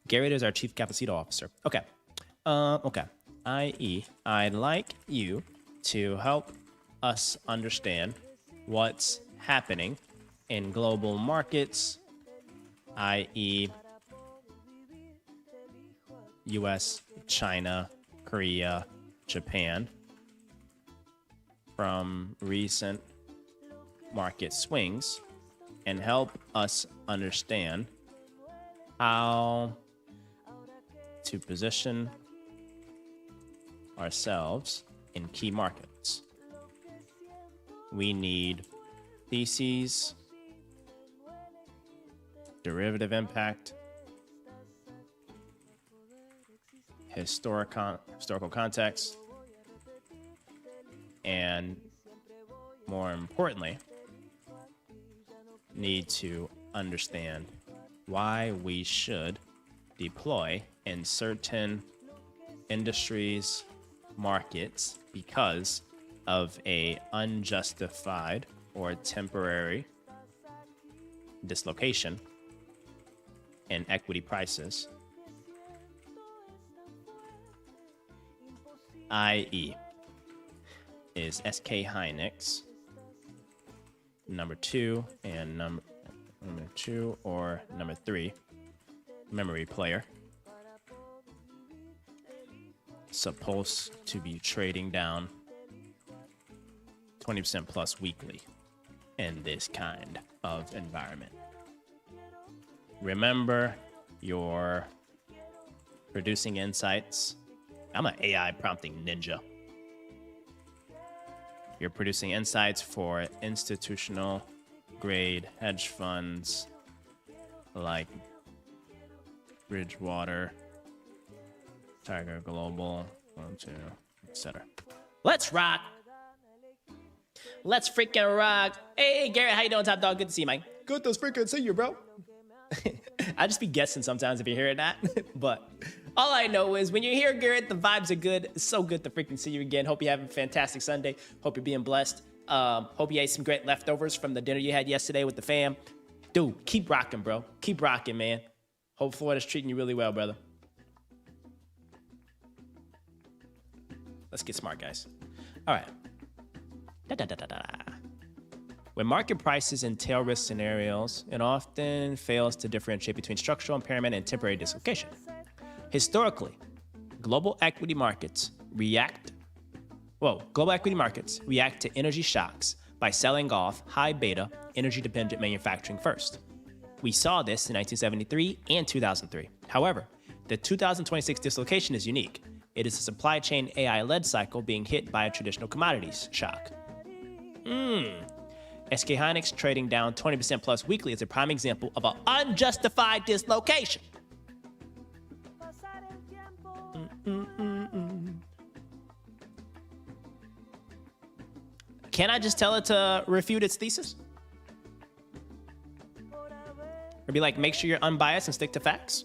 Garrett is our chief Cafecito officer. Okay. Okay. i.e., I'd like you to help us understand what's happening in global markets, i.e., US, China, Korea, Japan, from recent market swings, and help us understand how to position ourselves in key markets. We need theses, derivative impact, historical context, and more importantly, need to understand why we should deploy in certain industries, markets, because of a unjustified or temporary dislocation in equity prices, i.e., is SK Hynix number 2 and number 2 or number 3 memory player supposed to be trading down 20% plus weekly in this kind of environment? Remember your producing insights. I'm an AI prompting ninja. You're producing insights for institutional grade hedge funds like Bridgewater, Tiger Global, etc. Let's rock. Let's freaking rock. Hey, Garrett, how you doing, Top Dog? Good to see you, man. Good to freaking see you, bro. I just be guessing sometimes if you hear that. But all I know is when you're here, Garrett, the vibes are good. It's so good to freaking see you again. Hope you're having a fantastic Sunday. Hope you're being blessed. Hope you ate some great leftovers from the dinner you had yesterday with the fam. Dude, keep rocking, bro. Keep rocking, man. Hope Florida's treating you really well, brother. Let's get smart, guys. All right. When market prices entail risk scenarios, it often fails to differentiate between structural impairment and temporary dislocation. Historically, global equity markets react to energy shocks by selling off high beta, energy-dependent manufacturing first. We saw this in 1973 and 2003. However, the 2026 dislocation is unique. It is a supply chain AI-led cycle being hit by a traditional commodities shock. SK Hynix trading down 20% plus weekly is a prime example of an unjustified dislocation. Can I just tell it to refute its thesis? Or be like, make sure you're unbiased and stick to facts?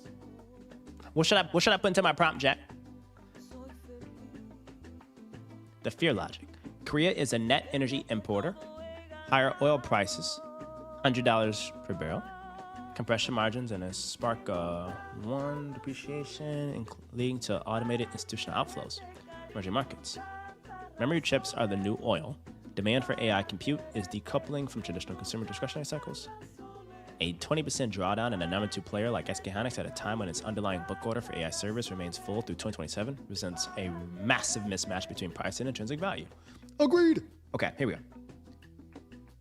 What should I put into my prompt, Jack? The fear logic. Korea is a net energy importer. Higher oil prices, $100 per barrel. Compression margins and a spark one depreciation, leading to automated institutional outflows. Emerging markets. Memory chips are the new oil. Demand for AI compute is decoupling from traditional consumer discretionary cycles. A 20% drawdown in a number 2 player like SK Hynix at a time when its underlying book order for AI servers remains full through 2027 presents a massive mismatch between price and intrinsic value. Agreed. Okay, here we go.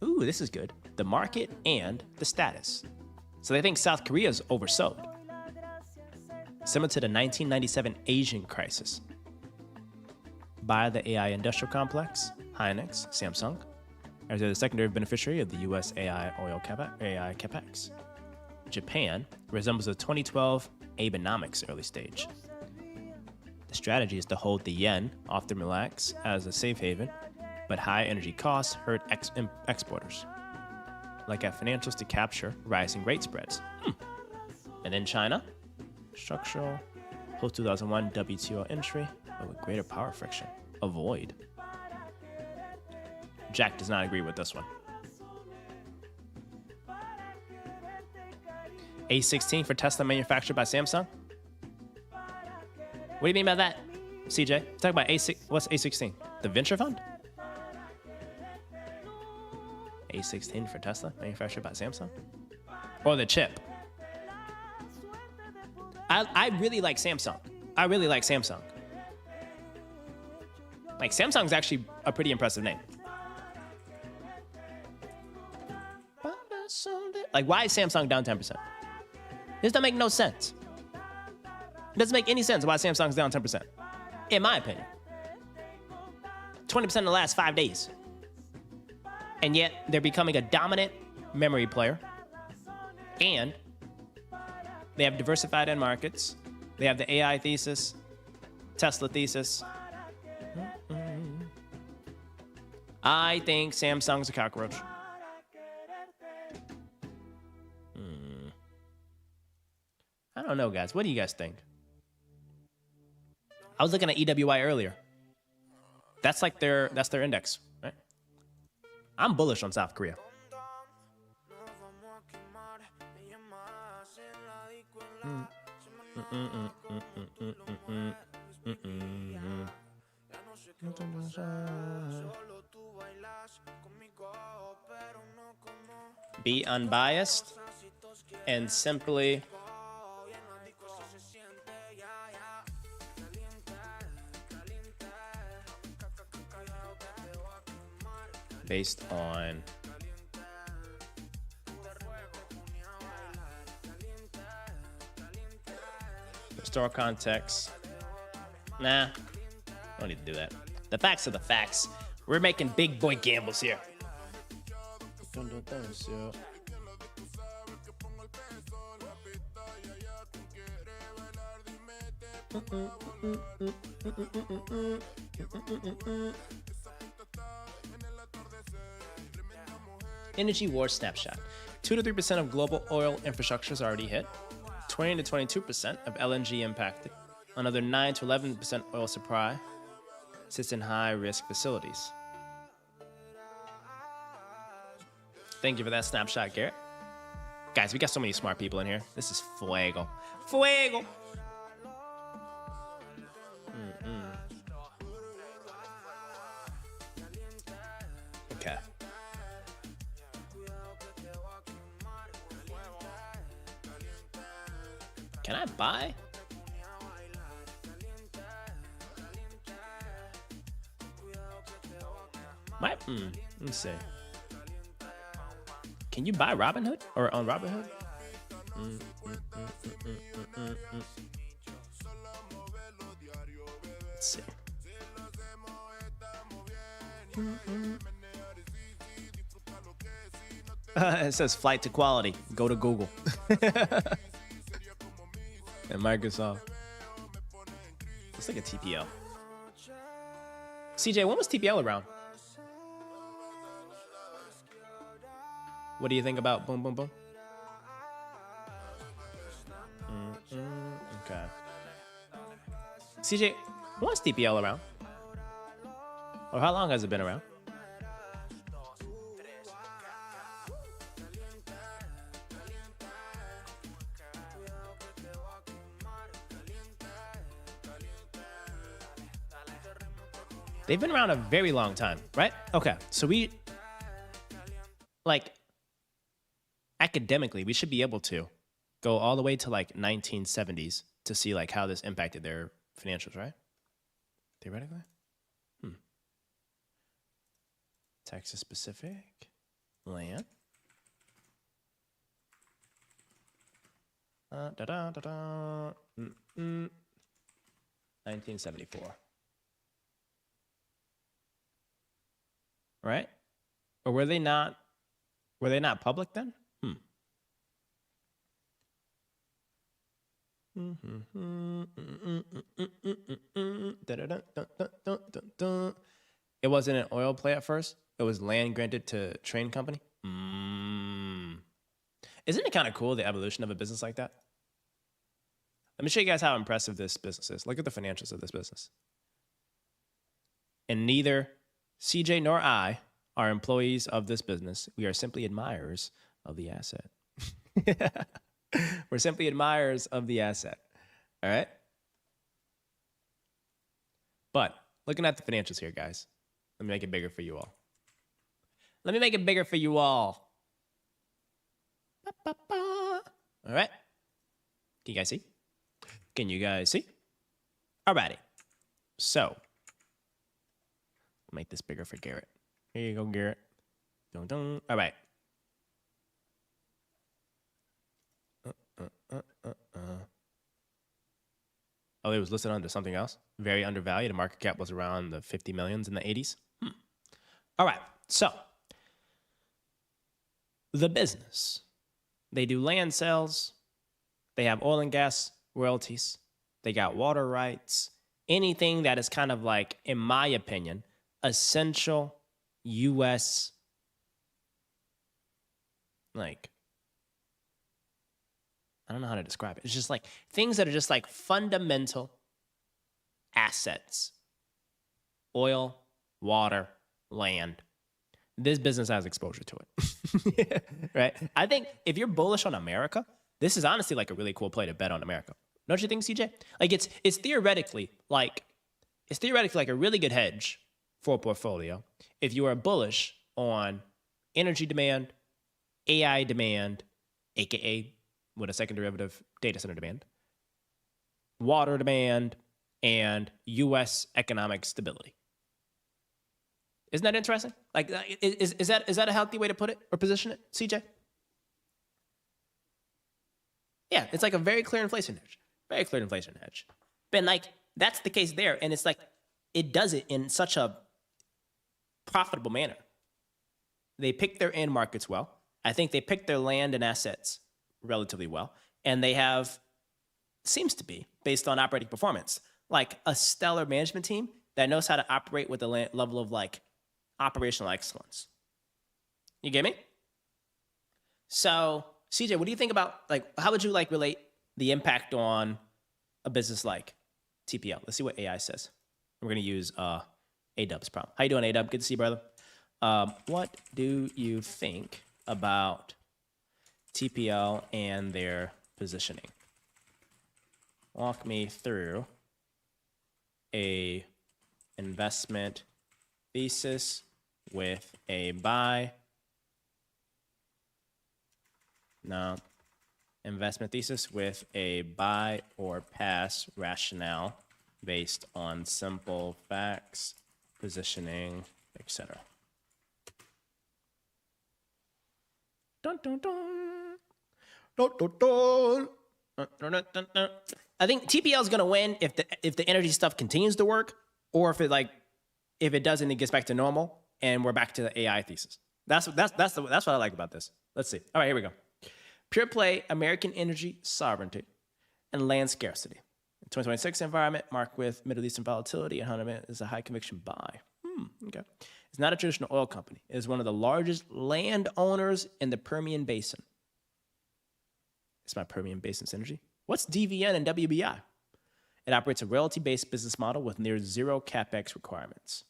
Ooh, this is good. The market and the status. So they think South Korea is oversold. Similar to the 1997 Asian crisis. By the AI industrial complex, Hynix, Samsung, as the secondary beneficiary of the US AI oil capex. Japan resembles the 2012 Abenomics early stage. The strategy is to hold the yen, often relax, as a safe haven, but high energy costs hurt exporters. like at financials to capture rising rate spreads. And then China, structural, post-2001 WTO entry, but with greater power friction. Avoid. Jack does not agree with this one. A16 for Tesla manufactured by Samsung? What do you mean by that, CJ? Talk about A6. What's A16? The venture fund? A16 for Tesla manufactured by Samsung? Or the chip? I really like Samsung. I really like Samsung. Like, Samsung's actually a pretty impressive name. Like, why is Samsung down 10%? This doesn't make no sense. It doesn't make any sense why Samsung's down 10%. In my opinion. 20% in the last 5 days. And yet, they're becoming a dominant memory player. And they have diversified end markets. They have the AI thesis, Tesla thesis. I think Samsung's a cockroach. I don't know, guys. What do you guys think? I was looking at EWI earlier. That's like that's their index, right? I'm bullish on South Korea. Be unbiased and simply based on historical context. Nah, don't need to do that. The facts are the facts. We're making big boy gambles here. Energy war snapshot. 2 to 3% of global oil infrastructure is already hit. 20 to 22% of LNG impacted. Another 9 to 11% oil supply sits in high-risk facilities. Thank you for that snapshot, Garrett. Guys, we got so many smart people in here. This is fuego. Fuego! Okay. Can I buy? Let me see. Can you buy Robinhood or on Robinhood? Let's see. It says flight to quality. Go to Google. And Microsoft. It's like a TPL. CJ, when was TPL around? What do you think about Boom Boom Boom? Okay. CJ, when was TPL around? Or how long has it been around? They've been around a very long time, right? Okay, so we, like, academically, we should be able to go all the way to like 1970s to see like how this impacted their financials, right? Theoretically? Texas Pacific land. 1974. Right? Or were they not public then? It wasn't an oil play at first. It was land granted to train company. Isn't it kind of cool, the evolution of a business like that? Let me show you guys how impressive this business is. Look at the financials of this business. And neither CJ nor I are employees of this business. We are simply admirers of the asset. We're simply admirers of the asset. All right? But looking at the financials here, guys, let me make it bigger for you all. Let me make it bigger for you all. All right? Can you guys see? Can you guys see? Alrighty. So, make this bigger for Garrett. Here you go, Garrett. Dun, dun. All right. Oh, it was listed under something else. Very undervalued. The market cap was around the 50 millions in the 80s. All right. So, the business. They do land sales. They have oil and gas royalties. They got water rights. Anything that is kind of like, in my opinion, essential U.S. like, I don't know how to describe it. It's just like things that are just like fundamental assets. Oil, water, land. This business has exposure to it. Right? I think if you're bullish on America, this is honestly like a really cool play to bet on America. Don't you think, CJ? Like it's theoretically like a really good hedge for a portfolio if you are bullish on energy demand, AI demand, aka with a second derivative, data center demand, water demand, and U.S. economic stability. Isn't that interesting? Like, is that a healthy way to put it or position it, CJ? Yeah, it's like a very clear inflation hedge. Very clear inflation hedge. But like, that's the case there. And it's like, it does it in such a profitable manner. They pick their end markets well. I think they pick their land and assets relatively well. And they have, seems to be, based on operating performance, like a stellar management team that knows how to operate with a level of like operational excellence. You get me? So, CJ, what do you think about, like, how would you like relate the impact on a business like TPL? Let's see what AI says. We're going to use A-Dub's problem. How you doing, A-Dub? Good to see you, brother. What do you think about TPL and their positioning? Walk me through a investment thesis with a buy. No. Investment thesis with a buy or pass rationale based on simple facts, positioning, etc. Dun, dun, dun. Dun, dun, dun. Dun, dun, dun, dun, dun. I think TPL is going to win if the energy stuff continues to work, or if it doesn't, it gets back to normal and we're back to the AI thesis. That's what I like about this. Let's see. All right, here we go. Pure play American energy sovereignty and land scarcity. 2026 environment marked with Middle Eastern volatility and 100 is a high conviction buy. Okay. It's not a traditional oil company. It is one of the largest landowners in the Permian Basin. It's my Permian Basin synergy. What's DVN and WBI? It operates a royalty-based business model with near zero CapEx requirements.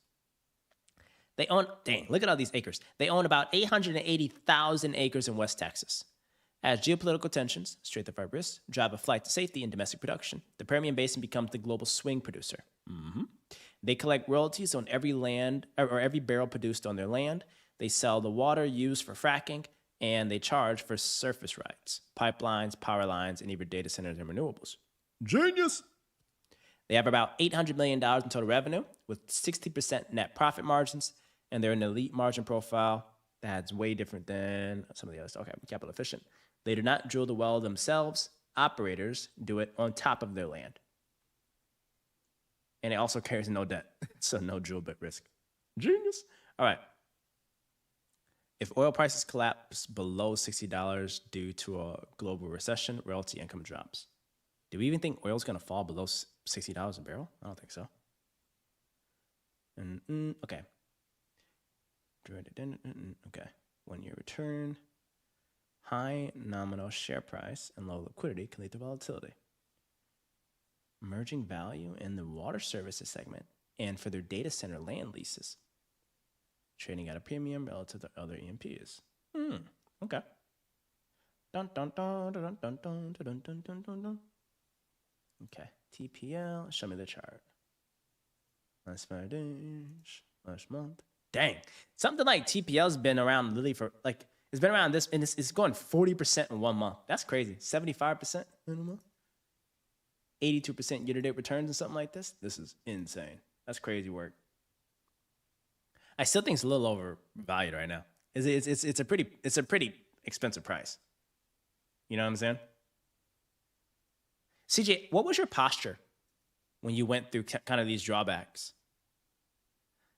They own, dang, look at all these acres. They own about 880,000 acres in West Texas. As geopolitical tensions, straight of our risks, drive a flight to safety in domestic production, the Permian Basin becomes the global swing producer. They collect royalties on every land or every barrel produced on their land. They sell the water used for fracking, and they charge for surface rights, pipelines, power lines, and even data centers and renewables. Genius! They have about $800 million in total revenue with 60% net profit margins, and they're an elite margin profile that's way different than some of the others. Okay, capital efficient. They do not drill the well themselves. Operators do it on top of their land. And it also carries no debt, so no drill bit risk. Genius. All right. If oil prices collapse below $60 due to a global recession, royalty income drops. Do we even think oil's going to fall below $60 a barrel? I don't think so. Okay. Okay. 1 year return. High nominal share price and low liquidity can lead to volatility. Emerging value in the water services segment and for their data center land leases. Trading at a premium relative to other E&Ps. Okay. Dun, dun, dun, dun, dun, dun, dun, dun, dun, dun, dun. Okay. TPL. Show me the chart. Last 5 days. Last month. Dang. Something like TPL's been around literally for like, it's been around this, and it's going 40% in 1 month. That's crazy. 75% in a month. 82% year-to-date returns and something like this. This is insane. That's crazy work. I still think it's a little overvalued right now. It's a pretty expensive price. You know what I'm saying? CJ, what was your posture when you went through kind of these drawbacks?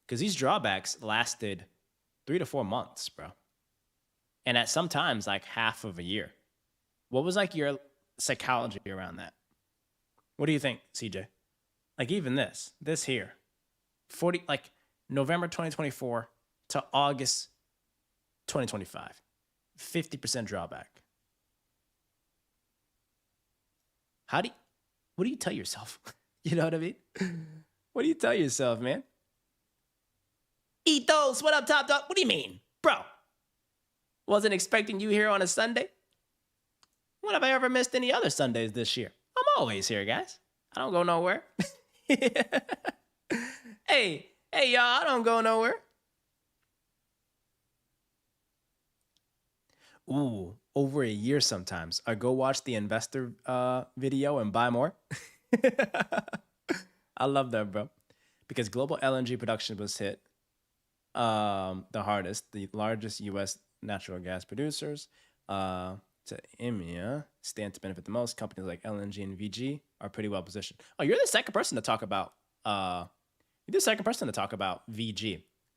Because these drawbacks lasted 3 to 4 months, bro. And at some times, like half of a year. What was like your psychology around that? What do you think, CJ? Like even this here, like November 2024 to August 2025, 50% drawback. What do you tell yourself? You know what I mean? What do you tell yourself, man? Eat those. What up, Top Dog? What do you mean? Bro, wasn't expecting you here on a Sunday. When have I ever missed any other Sundays this year? I'm always here, guys. I don't go nowhere. Hey, y'all, I don't go nowhere. Ooh, over a year sometimes. I go watch the investor video and buy more. I love that, bro. Because global LNG production was hit the hardest. The largest U.S. natural gas producers to EMEA stand to benefit the most. Companies like LNG and VG are pretty well positioned. Oh, you're the second person to talk about VG.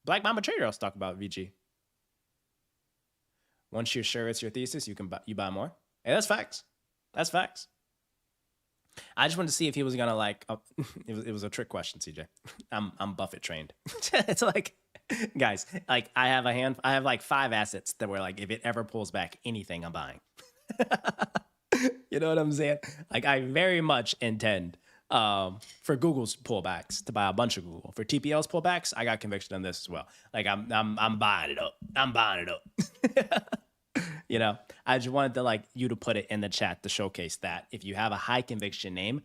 Black Mamba Trader also talk about VG. Once you're sure it's your thesis, you buy more. Hey, that's facts. That's facts. I just wanted to see if he was gonna like. It was a trick question, CJ. I'm Buffett trained. It's like, guys, like I have like 5 assets that were like, if it ever pulls back anything, I'm buying. You know what I'm saying? Like I very much intend for Google's pullbacks to buy a bunch of Google. For TPL's pullbacks, I got conviction on this as well. Like I'm buying it up. I'm buying it up. You know, I just wanted to like you to put it in the chat to showcase that if you have a high conviction name,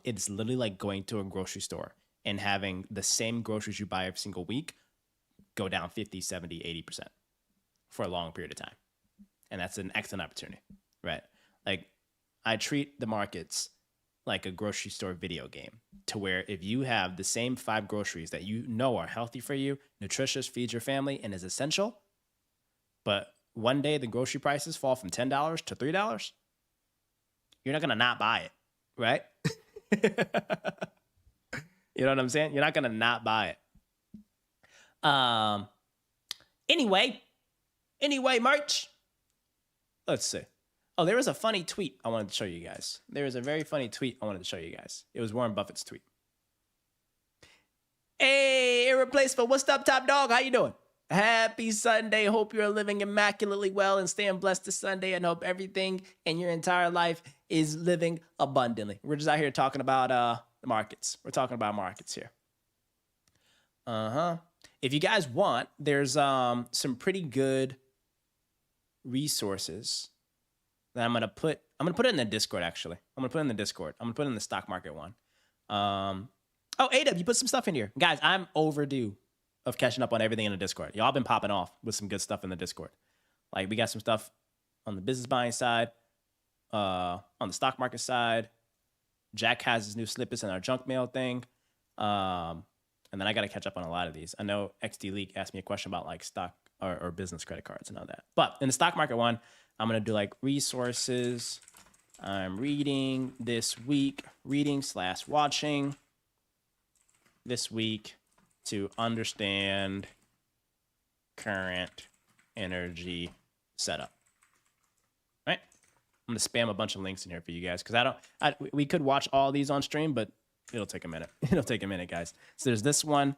it's literally like going to a grocery store and having the same groceries you buy every single week go down 50, 70, 80% for a long period of time. And that's an excellent opportunity, right? Like I treat the markets like a grocery store video game to where if you have the same 5 groceries that you know are healthy for you, nutritious, feeds your family, and is essential, but one day the grocery prices fall from $10 to $3, you're not going to not buy it, right? You know what I'm saying? You're not going to not buy it. Anyway, merch. Let's see. Oh, there was a funny tweet I wanted to show you guys. There was a very funny tweet I wanted to show you guys. It was Warren Buffett's tweet. Hey, Irreplaceable. What's up, Top Dog? How you doing? Happy Sunday. Hope you're living immaculately well and staying blessed this Sunday, and hope everything in your entire life is living abundantly. We're just out here talking about the markets. We're talking about markets here. If you guys want, there's some pretty good resources that I'm gonna put it in the Discord, actually. I'm gonna put it in the Discord. I'm gonna put it in the stock market one. Oh, AW, you put some stuff in here. Guys, I'm overdue of catching up on everything in the Discord. Y'all been popping off with some good stuff in the Discord. Like we got some stuff on the business buying side, on the stock market side. Jack has his new snippets in our junk mail thing. And then I got to catch up on a lot of these. I know XD Leak asked me a question about like stock or business credit cards and all that. But in the stock market one, I'm going to do like resources. I'm reading this week, reading/watching this week to understand current energy setup. Right? I'm going to spam a bunch of links in here for you guys because we could watch all these on stream, but it'll take a minute. It'll take a minute, guys. So there's this one.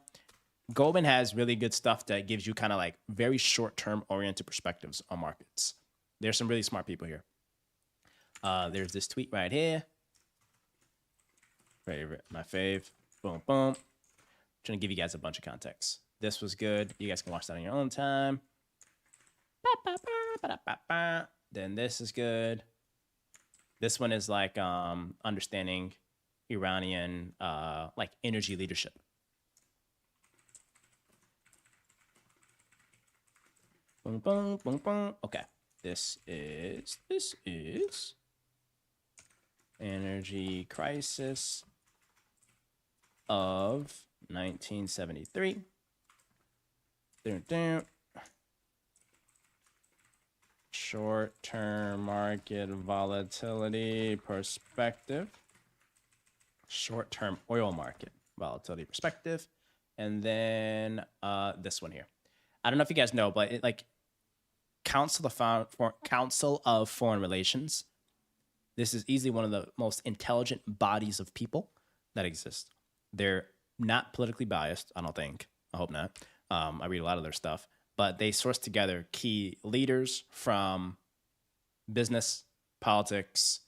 Goldman has really good stuff that gives you kind of like very short-term oriented perspectives on markets. There's some really smart people here. There's this tweet right here. Favorite, my fave. Boom, boom. Trying to give you guys a bunch of context. This was good. You guys can watch that on your own time. Then this is good. This one is like understanding Iranian like energy leadership. Boom, boom, boom, boom. Okay. This is energy crisis of 1973. Dun, dun. Short-term market volatility perspective. Short-term oil market volatility perspective. And then this one here. I don't know if you guys know, but it, like Council of Foreign Relations. This is easily one of the most intelligent bodies of people that exist. They're not politically biased, I don't think. I hope not. I read a lot of their stuff. But they source together key leaders from business, politics,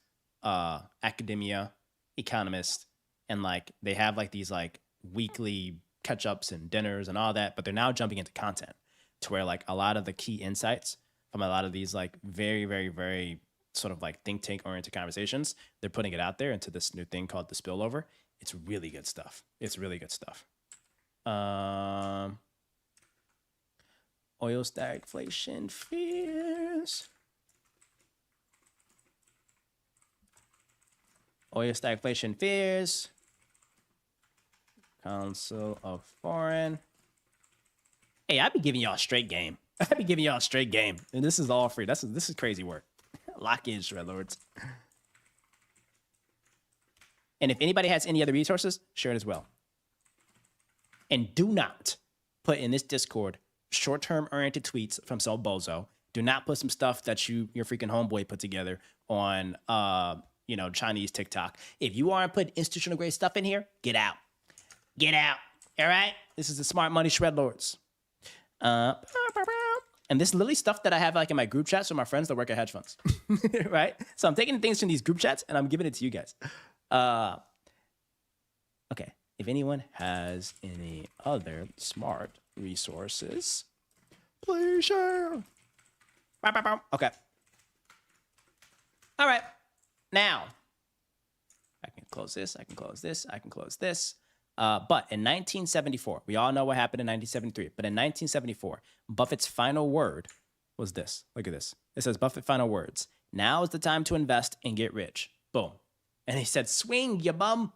academia, economists, and like they have like these like weekly catch-ups and dinners and all that, but they're now jumping into content to where like a lot of the key insights from a lot of these like very, very, very sort of like think tank oriented conversations, they're putting it out there into this new thing called the spillover. It's really good stuff. It's really good stuff. Oil stagflation fears. Oil stagflation fears. Council of Foreign. Hey, I be giving y'all a straight game. I be giving y'all a straight game. And this is all free. This is crazy work. Lock in, Shredlords. And if anybody has any other resources, share it as well. And do not put in this Discord short-term oriented tweets from some bozo. Do not put some stuff that your freaking homeboy put together on Chinese TikTok. If you aren't putting institutional grade stuff in here, get out. Get out. All right? This is the Smart Money Shredlords. And this is literally stuff that I have like in my group chats with my friends that work at hedge funds. Right? So I'm taking things from these group chats and I'm giving it to you guys. Okay. If anyone has any other smart resources, please share. Okay. All right. Now, I can close this. I can close this. I can close this. But in 1974, we all know what happened in 1973. But in 1974, Buffett's final word was this. Look at this. It says Buffett final words. Now is the time to invest and get rich. Boom. And he said, swing, you bum.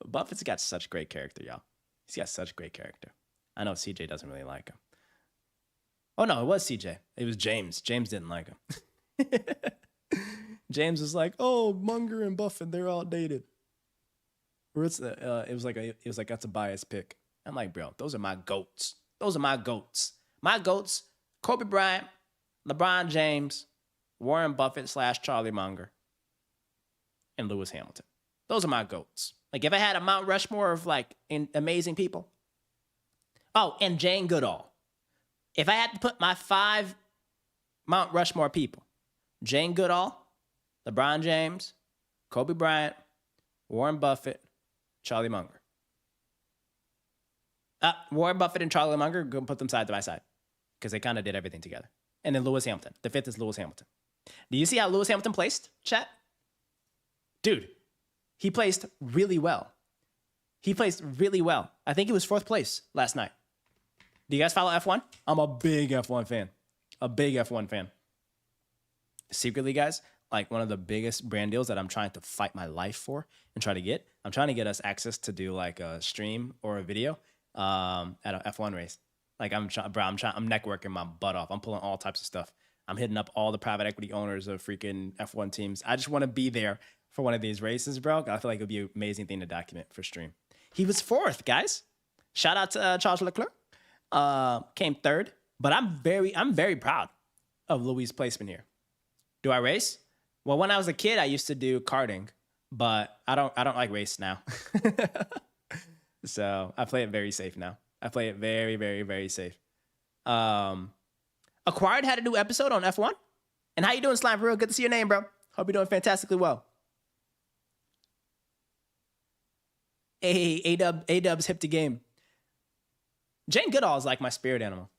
Buffett's got such great character, y'all. He's got such great character. I know CJ doesn't really like him. Oh, no, it was CJ. It was James. James didn't like him. James was like, oh, Munger and Buffett, they're outdated. Or it was like that's a biased pick. I'm like, bro, those are my goats. Those are my goats. My goats, Kobe Bryant, LeBron James, Warren Buffett / Charlie Munger, and Lewis Hamilton. Those are my goats. Like if I had a Mount Rushmore of like amazing people. Oh, and Jane Goodall. If I had to put my 5 Mount Rushmore people, Jane Goodall, LeBron James, Kobe Bryant, Warren Buffett, Charlie Munger. Warren Buffett and Charlie Munger, go put them side by side because they kind of did everything together. And then Lewis Hamilton. The 5th is Lewis Hamilton. Do you see how Lewis Hamilton placed, chat? Dude, he placed really well. He placed really well. I think he was 4th place last night. Do you guys follow F1? I'm a big F1 fan. A big F1 fan. Secretly, guys, like one of the biggest brand deals that I'm trying to fight my life for and try to get. I'm trying to get us access to do like a stream or a video at an F1 race. Like I'm networking my butt off. I'm pulling all types of stuff. I'm hitting up all the private equity owners of freaking F1 teams. I just want to be there for one of these races, bro. I feel like it would be an amazing thing to document for stream. He was 4th, guys. Shout out to Charles Leclerc. Came 3rd, but I'm very proud of Louis' placement here. Do I race? Well, when I was a kid, I used to do karting, but I don't like race now. So I play it very safe now. I play it very, very, very safe. Acquired had a new episode on F1. And how you doing, Slime? For real, good to see your name, bro. Hope you're doing fantastically well. Hey, A-Dub's hip to game. Jane Goodall is like my spirit animal.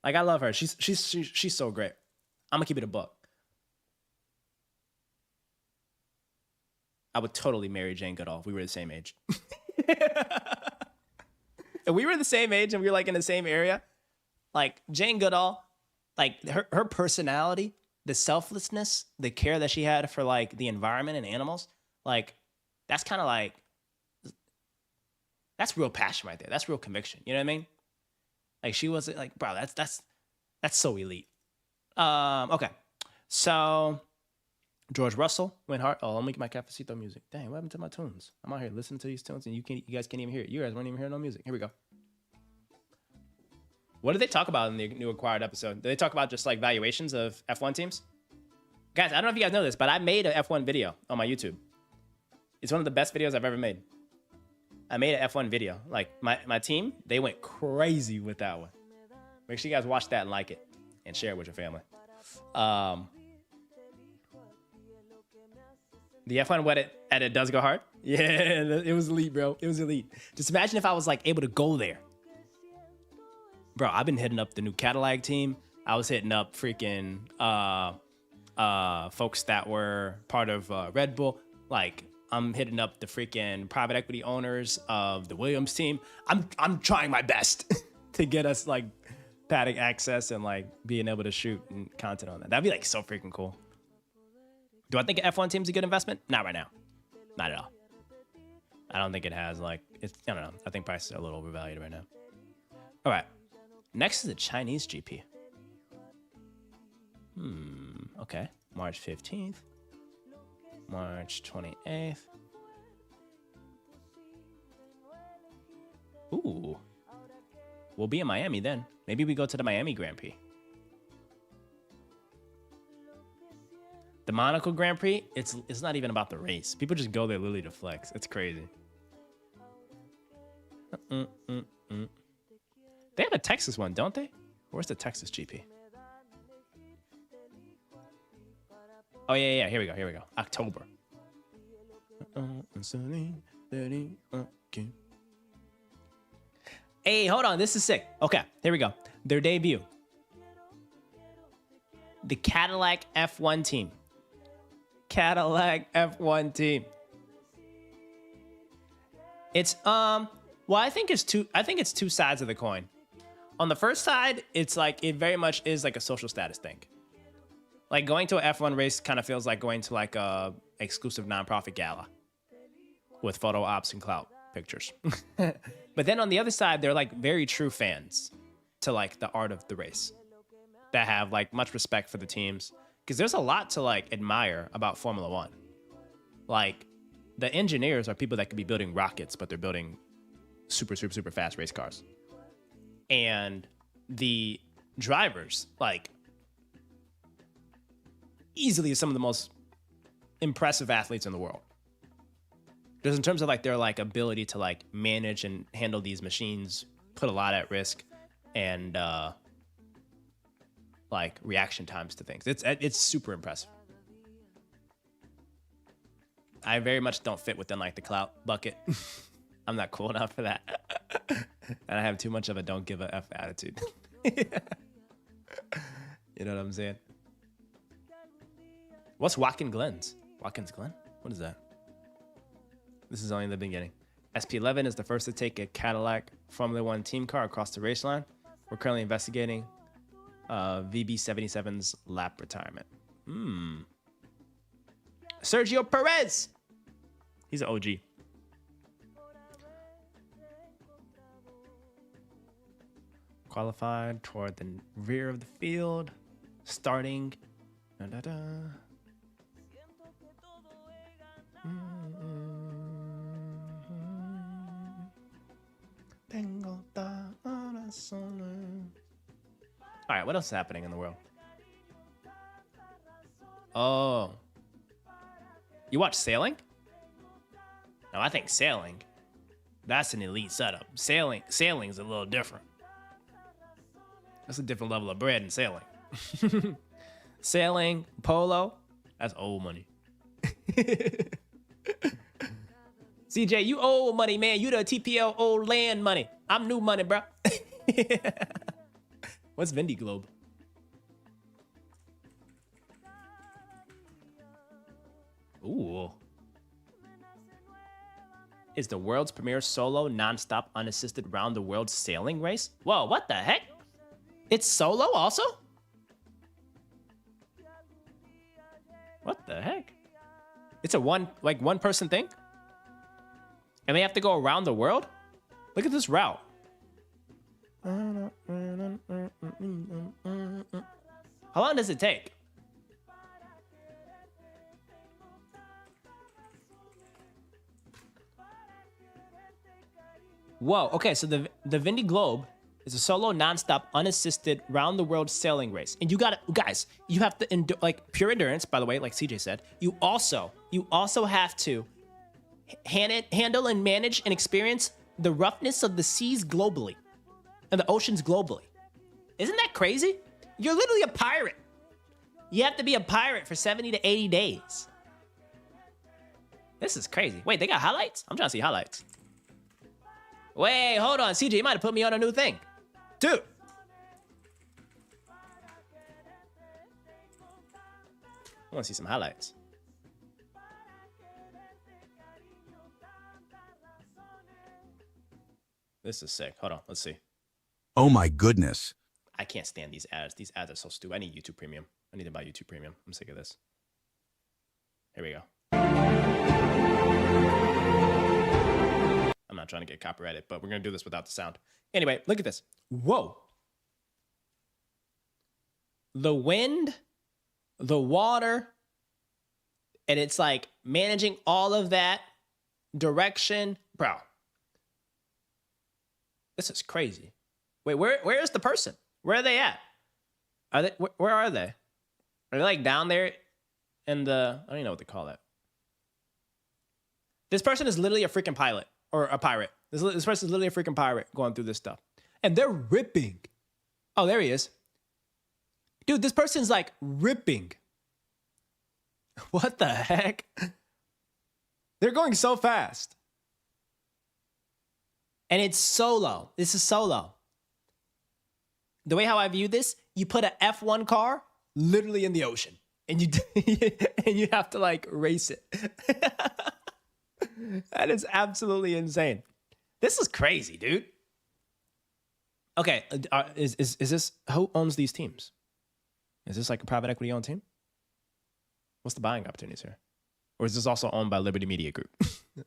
Like, I love her. She's so great. I'm gonna keep it a buck. I would totally marry Jane Goodall if we were the same age. If we were the same age and we were like in the same area, like Jane Goodall, like her personality, the selflessness, the care that she had for like the environment and animals, like that's kind of like, that's real passion right there. That's real conviction. You know what I mean? Like she wasn't like, bro, that's so elite. Okay. So George Russell went hard. Oh, let me get my Cafecito music. Dang, what happened to my tunes? I'm out here listening to these tunes and you guys can't even hear it. You guys weren't even hearing no music. Here we go. What did they talk about in the new Acquired episode? Did they talk about just like valuations of F1 teams? Guys, I don't know if you guys know this, but I made an F1 video on my YouTube. It's one of the best videos I've ever made. I made an F1 video. Like my team, they went crazy with that one. Make sure you guys watch that and like it and share it with your family. The F1 edit does go hard. Yeah, it was elite, bro. It was elite. Just imagine if I was like able to go there. Bro, I've been hitting up the new Cadillac team. I was hitting up freaking folks that were part of Red Bull. Like, I'm hitting up the freaking private equity owners of the Williams team. I'm trying my best to get us like paddock access and like being able to shoot and content on that. That'd be like so freaking cool. Do I think an F1 team's a good investment? Not right now. Not at all. I don't think it has like, I don't know. I think prices are a little overvalued right now. All right. Next is the Chinese GP. Okay. March 15th. March 28th. Ooh. We'll be in Miami then. Maybe we go to the Miami Grand Prix. The Monaco Grand Prix, it's not even about the race. People just go there literally to flex. It's crazy. They have a Texas one, don't they? Where's the Texas GP? Oh, yeah. Here we go. October. Hey, hold on. This is sick. Okay, here we go. Their debut. The Cadillac F1 team. Cadillac F1 team. It's well, I think it's two sides of the coin. On the first side, it's like it very much is like a social status thing. Like going to an F1 race kind of feels like going to like a exclusive nonprofit gala with photo ops and clout pictures. But then on the other side, they're like very true fans to like the art of the race that have like much respect for the teams. Because there's a lot to like admire about Formula One. Like the engineers are people that could be building rockets, but they're building super fast race cars. And the drivers, like easily some of the most impressive athletes in the world. Just in terms of like their like ability to like manage and handle these machines, put a lot at risk, and like reaction times to things. It's super impressive. I very much don't fit within like the clout bucket. I'm not cool enough for that. And I have too much of a don't give a F attitude. You know what I'm saying? What's Watkins Glen's? Watkins Glen? What is that? This is only the beginning. SP11 is the first to take a Cadillac Formula One team car across the race line. We're currently investigating VB77's lap retirement. Sergio Perez. He's an OG. Qualified toward the rear of the field, starting. All right, what else is happening in the world? Oh, you watch sailing? No, I think sailing, that's an elite setup. Sailing's a little different. That's a different level of bread than sailing. Sailing, polo, that's old money. CJ, you old money, man. You the TPL old land money. I'm new money, bro. What's Vindy Globe? Ooh. Is the world's premier solo, non-stop, unassisted round-the-world sailing race? Whoa, what the heck? It's solo also? What the heck? It's a one person thing? And they have to go around the world? Look at this route. How long does it take? Whoa, okay, so the Vindy Globe is a solo, non-stop, unassisted, round-the-world sailing race. And you gotta, guys, you have to, like, pure endurance, by the way, like CJ said. You also have to handle and manage and experience the roughness of the seas globally and the oceans globally. Isn't that crazy? You're literally a pirate. You have to be a pirate for 70 to 80 days. This is crazy. Wait, they got highlights? I'm trying to see highlights. Wait, hold on. CJ, you might have put me on a new thing. Dude. I want to see some highlights. This is sick. Hold on. Let's see. Oh my goodness. I can't stand these ads. These ads are so stupid. I need YouTube Premium. I need to buy YouTube Premium. I'm sick of this. Here we go. I'm not trying to get copyrighted, but we're going to do this without the sound. Anyway, look at this. Whoa. The wind, the water, and it's like managing all of that direction. Bro. This is crazy. Wait, where is the person? Where are they at? Are they where are they? Are they like down there in the, I don't even know what they call that. This person is literally a freaking pilot or a pirate. This person is literally a freaking pirate going through this stuff. And they're ripping. Oh, there he is. Dude, this person's like ripping. What the heck? They're going so fast. And it's solo. This is solo. The way how I view this, you put an F1 car literally in the ocean. And you have to like race it. That is absolutely insane. This is crazy, dude. Okay, is this, who owns these teams? Is this like a private equity owned team? What's the buying opportunities here? Or is this also owned by Liberty Media Group?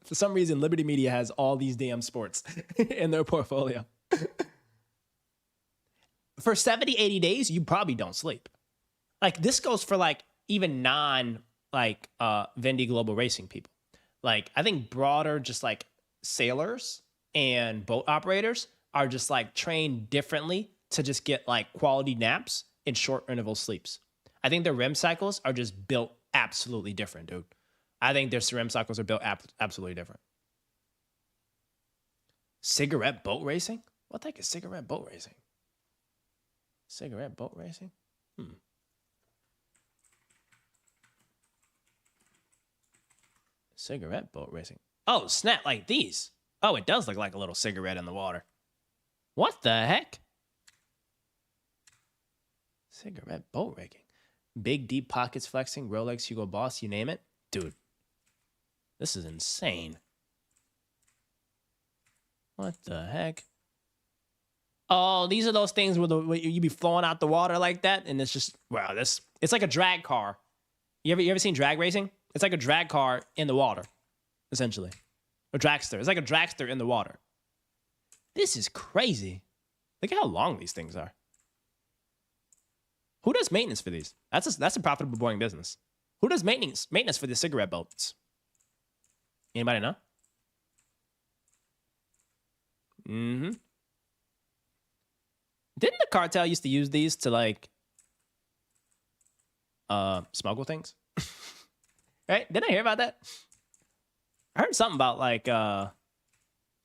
For some reason, Liberty Media has all these damn sports in their portfolio. For 70, 80 days, you probably don't sleep. Like this goes for like even Vindy Global Racing people. Like I think broader just like sailors and boat operators are just like trained differently to just get like quality naps and short interval sleeps. I think their REM cycles are just built absolutely different, dude. I think their REM cycles are built absolutely different. Cigarette boat racing? What the heck is cigarette boat racing? Cigarette boat racing? Cigarette boat racing. Oh, snap, like these. Oh, it does look like a little cigarette in the water. What the heck? Cigarette boat racing. Big deep pockets flexing, Rolex, Hugo Boss, you name it. Dude, this is insane. What the heck? Oh, these are those things where you be flowing out the water like that, and it's just, wow, it's like a drag car. You ever seen drag racing? It's like a drag car in the water, essentially. A dragster. It's like a dragster in the water. This is crazy. Look at how long these things are. Who does maintenance for these? That's a profitable, boring business. Who does maintenance for the cigarette boats? Anybody know? Mm-hmm. Didn't the cartel used to use these to like smuggle things? Right? Didn't I hear about that? I heard something about like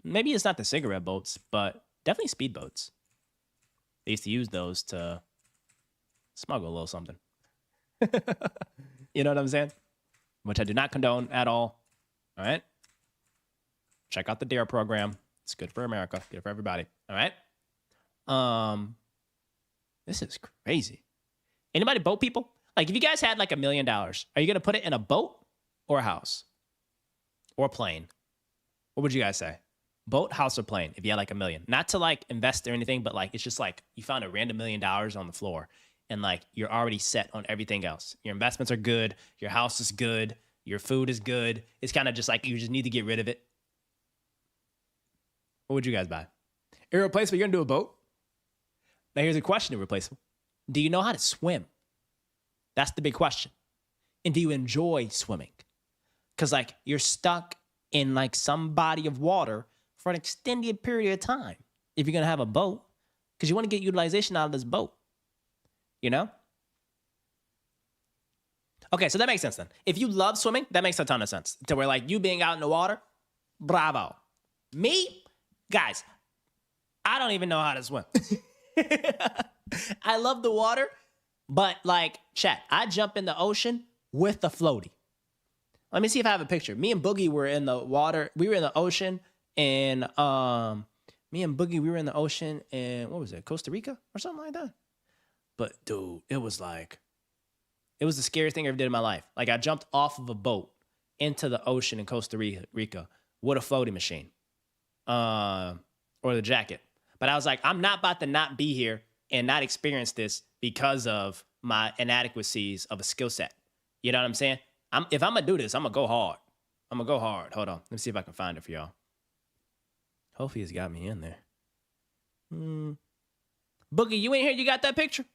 maybe it's not the cigarette boats, but definitely speedboats. They used to use those to smuggle a little something. You know what I'm saying? Which I do not condone at all. All right? Check out the DARE program. It's good for America. Good for everybody. All right? This is crazy. Anybody boat people? Like, if you guys had like $1 million, are you going to put it in a boat or a house? Or a plane? What would you guys say? Boat, house, or plane if you had like $1 million? Not to like invest or anything, but like, it's just like you found a random $1 million on the floor and like you're already set on everything else. Your investments are good. Your house is good. Your food is good. It's kind of just like you just need to get rid of it. What would you guys buy? Irreplaceable, you're going to do a boat? Now here's a question, Irreplaceable. Do you know how to swim? That's the big question. And do you enjoy swimming? Because like you're stuck in like some body of water for an extended period of time if you're going to have a boat, because you want to get utilization out of this boat, you know? Okay, so that makes sense then. If you love swimming, that makes a ton of sense. To where like you being out in the water, bravo. Me, guys, I don't even know how to swim. I love the water, but like, chat, I jump in the ocean with the floaty. Let me see if I have a picture. Me and Boogie were in the water. We were in the ocean, and what was it, Costa Rica or something like that? But dude, it was the scariest thing I ever did in my life. Like I jumped off of a boat into the ocean in Costa Rica with a floating machine, or the jacket. But I was like, I'm not about to not be here and not experience this because of my inadequacies of a skill set. You know what I'm saying? If I'm going to do this, I'm going to go hard. Hold on. Let me see if I can find it for y'all. Hopefully he's got me in there. Boogie, you ain't here? You got that picture?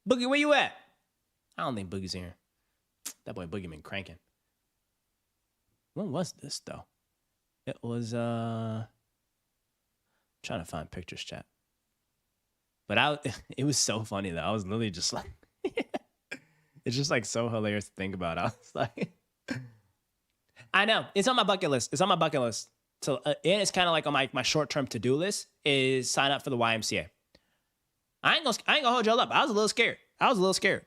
Boogie, where you at? I don't think Boogie's here. That boy Boogie been cranking. When was this, though? It was, trying to find pictures, chat. But it was so funny, though. I was literally just like... It's just like so hilarious to think about. I was like, I know it's on my bucket list. So, and it's kind of like on my short-term to-do list is sign up for the YMCA. I ain't gonna hold y'all up. I was a little scared.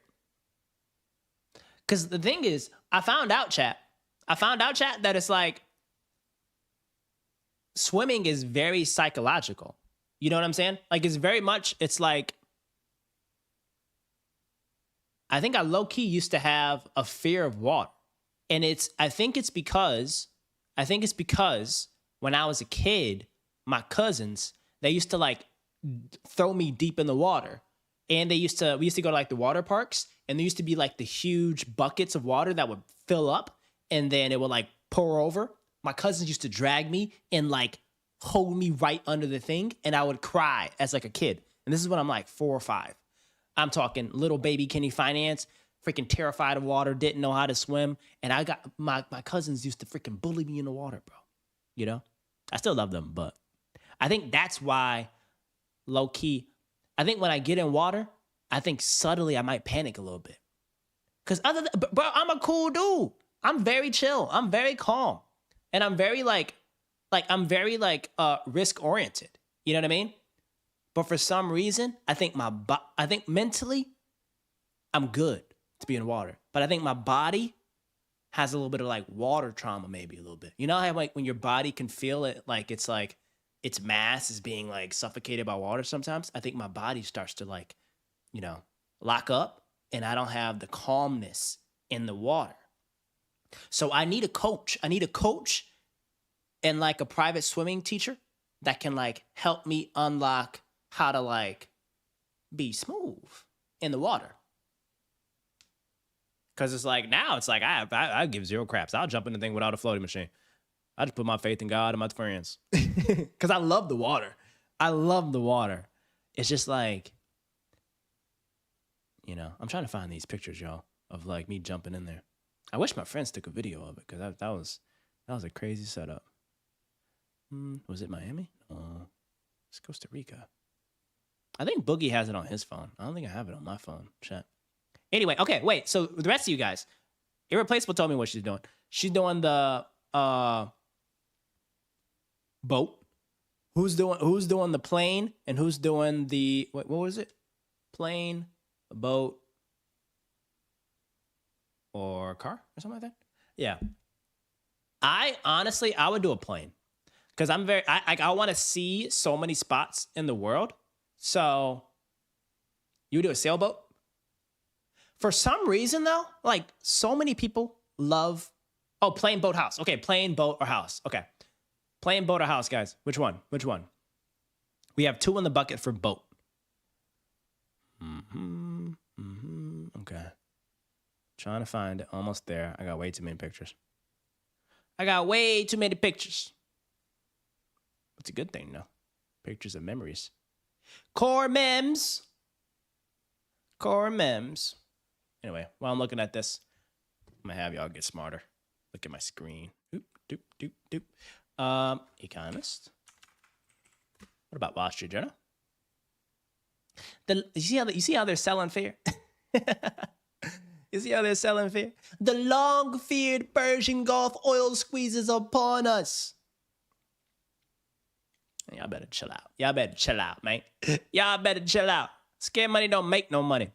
Cause the thing is, I found out, chat, that it's like swimming is very psychological. You know what I'm saying? Like it's like, I think I low-key used to have a fear of water. And I think it's because when I was a kid, my cousins, they used to like throw me deep in the water. And we used to go to like the water parks, and there used to be like the huge buckets of water that would fill up and then it would like pour over. My cousins used to drag me and like hold me right under the thing, and I would cry as like a kid. And this is when I'm like 4 or 5. I'm talking little baby Kenny Finance, freaking terrified of water, didn't know how to swim. And I got my cousins used to freaking bully me in the water, bro. You know? I still love them, but I think that's why low key, I think when I get in water, I think subtly I might panic a little bit. Cause bro, I'm a cool dude. I'm very chill. I'm very calm. And I'm very risk oriented. You know what I mean? But for some reason, I think mentally, I'm good to be in water. But I think my body has a little bit of like water trauma, maybe a little bit. You know how like when your body can feel it, like its mass is being like suffocated by water sometimes? I think my body starts to like, you know, lock up, and I don't have the calmness in the water. So I need a coach. And like a private swimming teacher that can like help me unlock how to like be smooth in the water. Cause it's like now it's like I give zero craps. I'll jump in the thing without a floating machine. I just put my faith in God and my friends. Cause I love the water. It's just like, you know, I'm trying to find these pictures, y'all, of like me jumping in there. I wish my friends took a video of it, because that was a crazy setup. Was it Miami? It's Costa Rica. I think Boogie has it on his phone. I don't think I have it on my phone. Chat. Anyway, okay, wait. So the rest of you guys, Irreplaceable told me what she's doing. She's doing the boat. Who's doing the plane and who's doing the what was it? Plane, a boat, or a car or something like that? Yeah. I would do a plane because I want to see so many spots in the world. So you do a sailboat? For some reason though, like so many people love, plane, boat, house. Okay, plane, boat, or house. Okay. Plane, boat, or house, guys. Which one? We have 2 in the bucket for boat. Okay. Trying to find it. Almost there. I got way too many pictures. It's a good thing, though. Pictures of memories. Core memes. Anyway, while I'm looking at this, I'm going to have y'all get smarter. Look at my screen. Doop. Economist. What about Wall Street Journal? You see how they're selling fear? You see how they're selling fear? The long-feared Persian Gulf oil squeezes upon us. Y'all better chill out, man. Y'all better chill out. Scared money don't make no money.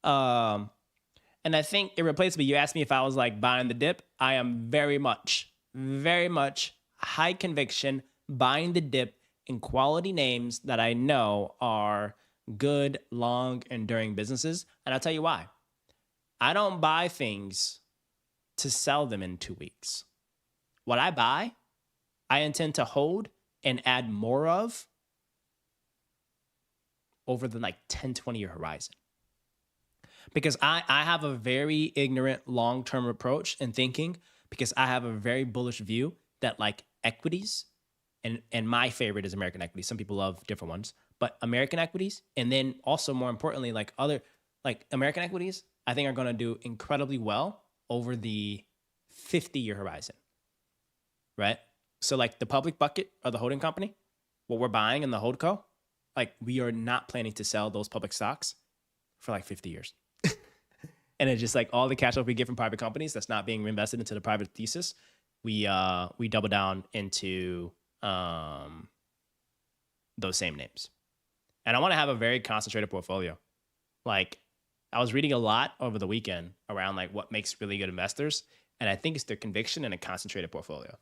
And I think irreplaceably, you asked me if I was like buying the dip. I am very much high conviction buying the dip in quality names that I know are good, long, enduring businesses. And I'll tell you why. I don't buy things to sell them in 2 weeks. What I buy, I intend to hold and add more of over the 10, 20-year horizon. Because I have a very ignorant long-term approach in thinking, because I have a very bullish view that equities, and my favorite is American equities. Some people love different ones, but American equities, and then also more importantly, American equities, I think are going to do incredibly well over the 50-year horizon, right? So the public bucket or the holding company, what we're buying in the holdco, we are not planning to sell those public stocks for 50 years. And it's just all the cash flow we get from private companies that's not being reinvested into the private thesis, we double down into those same names. And I want to have a very concentrated portfolio. I was reading a lot over the weekend around what makes really good investors, and I think it's their conviction and a concentrated portfolio.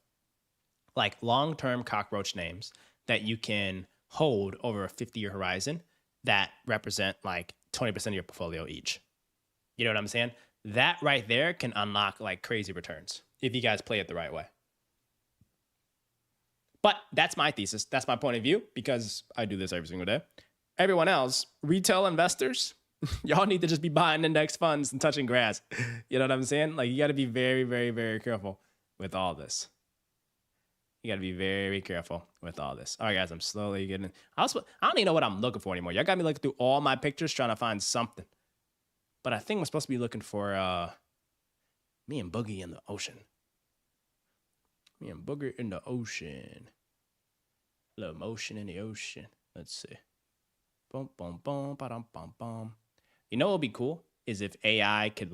Long-term cockroach names that you can hold over a 50-year horizon that represent 20% of your portfolio each. You know what I'm saying? That right there can unlock crazy returns if you guys play it the right way. But that's my thesis. That's my point of view, because I do this every single day. Everyone else, retail investors, y'all need to just be buying index funds and touching grass. You know what I'm saying? You got to be very, very, very careful with all this. You got to be very careful with all this. All right, guys, I'm slowly getting... I don't even know what I'm looking for anymore. Y'all got me looking through all my pictures trying to find something. But I think we're supposed to be looking for me and Boogie in the ocean. Me and Booger in the ocean. A little motion in the ocean. Let's see. Boom, boom, boom, ba-dum, bum, bum. You know what would be cool is if AI could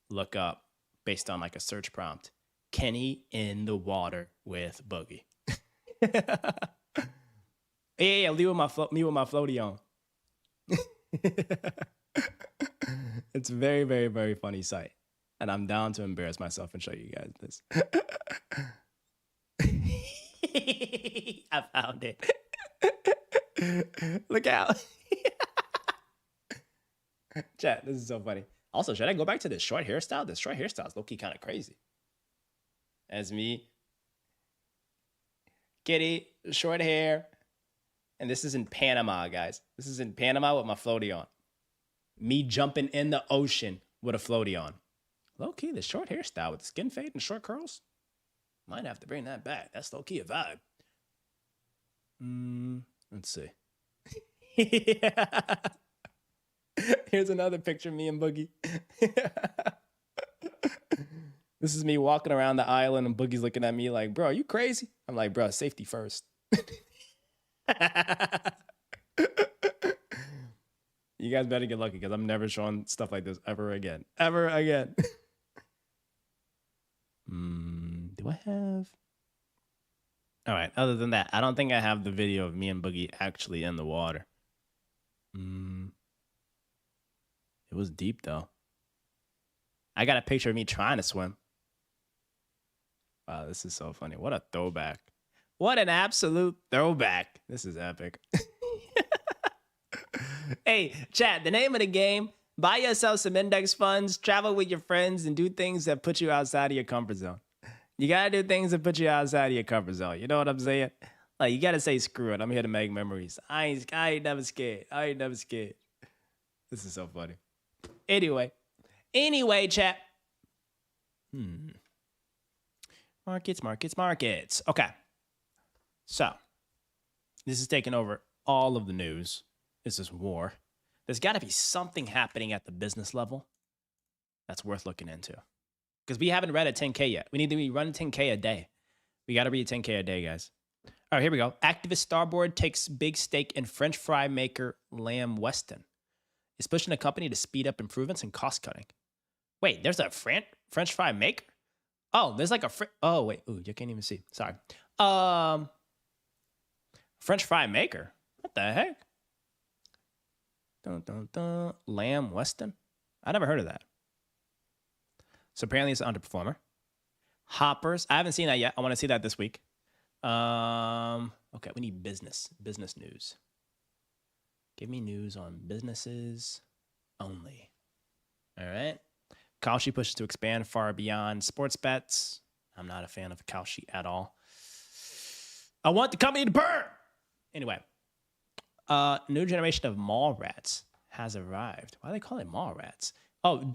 look up based on a search prompt, Kenny in the water with Boogie. Yeah, me with my floaty on. It's very, very, very funny sight. And I'm down to embarrass myself and show you guys this. I found it. Look out. Chat, this is so funny. Also, should I go back to this short hairstyle? This short hairstyle is low-key kind of crazy. As me. Kitty, short hair. And this is in Panama, guys. This is in Panama with my floaty on. Me jumping in the ocean with a floaty on. Low-key, the short hairstyle with the skin fade and short curls. Might have to bring that back. That's low-key a vibe. Let's see. Here's another picture of me and Boogie. This is me walking around the island and Boogie's looking at me like, bro, are you crazy? I'm like, bro, safety first. You guys better get lucky because I'm never showing stuff like this ever again. Ever again. Do I have... All right. Other than that, I don't think I have the video of me and Boogie actually in the water. It was deep though. I got a picture of me trying to swim. Wow, this is so funny. What a throwback. What an absolute throwback. This is epic. Hey, chat, the name of the game, buy yourself some index funds, travel with your friends, and do things that put you outside of your comfort zone. You gotta do things that put you outside of your comfort zone. You know what I'm saying? Like, you gotta say, screw it. I'm here to make memories. I ain't never scared. I ain't never scared. This is so funny. Anyway, chat. Markets. Okay. So, this is taking over all of the news. This is war. There's got to be something happening at the business level that's worth looking into. Because we haven't read a 10K yet. We need to be running 10K a day. We got to read 10K a day, guys. All right, here we go. Activist Starboard takes big stake in French fry maker Lamb Weston. It's pushing the company to speed up improvements and cost cutting. Wait, there's a French fry maker? Oh, there's like a oh wait, ooh, you can't even see. Sorry. French fry maker. What the heck? Lamb Weston. I never heard of that. So apparently it's an underperformer. Hoppers. I haven't seen that yet. I want to see that this week. Okay, we need business news. Give me news on businesses only. All right. Kalshi pushes to expand far beyond sports bets. I'm not a fan of Kalshi at all. I want the company to burn. Anyway, new generation of mall rats has arrived. Why do they call it mall rats? Oh,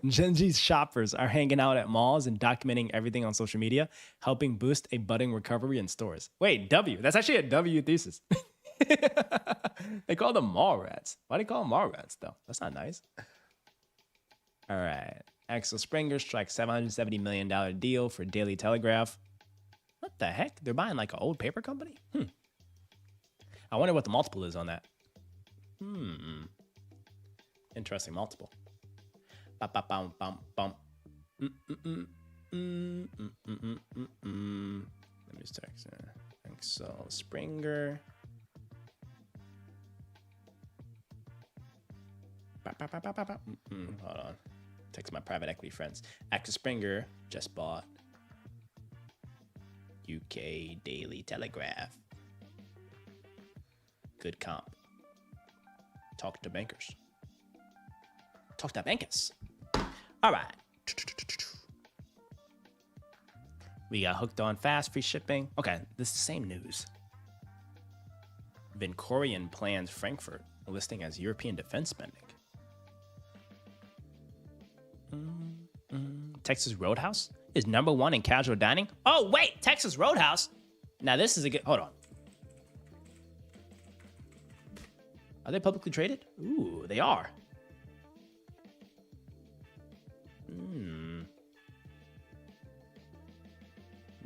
Gen Z's shoppers are hanging out at malls and documenting everything on social media, helping boost a budding recovery in stores. Wait, W. That's actually a W thesis. They call them mall rats. Why do they call them mall rats, though? That's not nice. All right. Axel Springer strikes $770 million deal for Daily Telegraph. What the heck? They're buying like an old paper company? I wonder what the multiple is on that. Interesting multiple. Let me just text. Axel Springer. Hold on. Text my private equity friends. Axel Springer just bought UK Daily Telegraph. Good comp. Talk to bankers. Talk to bankers. All right. We got hooked on fast free shipping. Okay, this is the same news. Vincorion plans Frankfurt listing as European defense spending. Texas Roadhouse is #1 in casual dining. Oh, wait, Texas Roadhouse. Now, this is a good... Hold on. Are they publicly traded? Ooh, they are.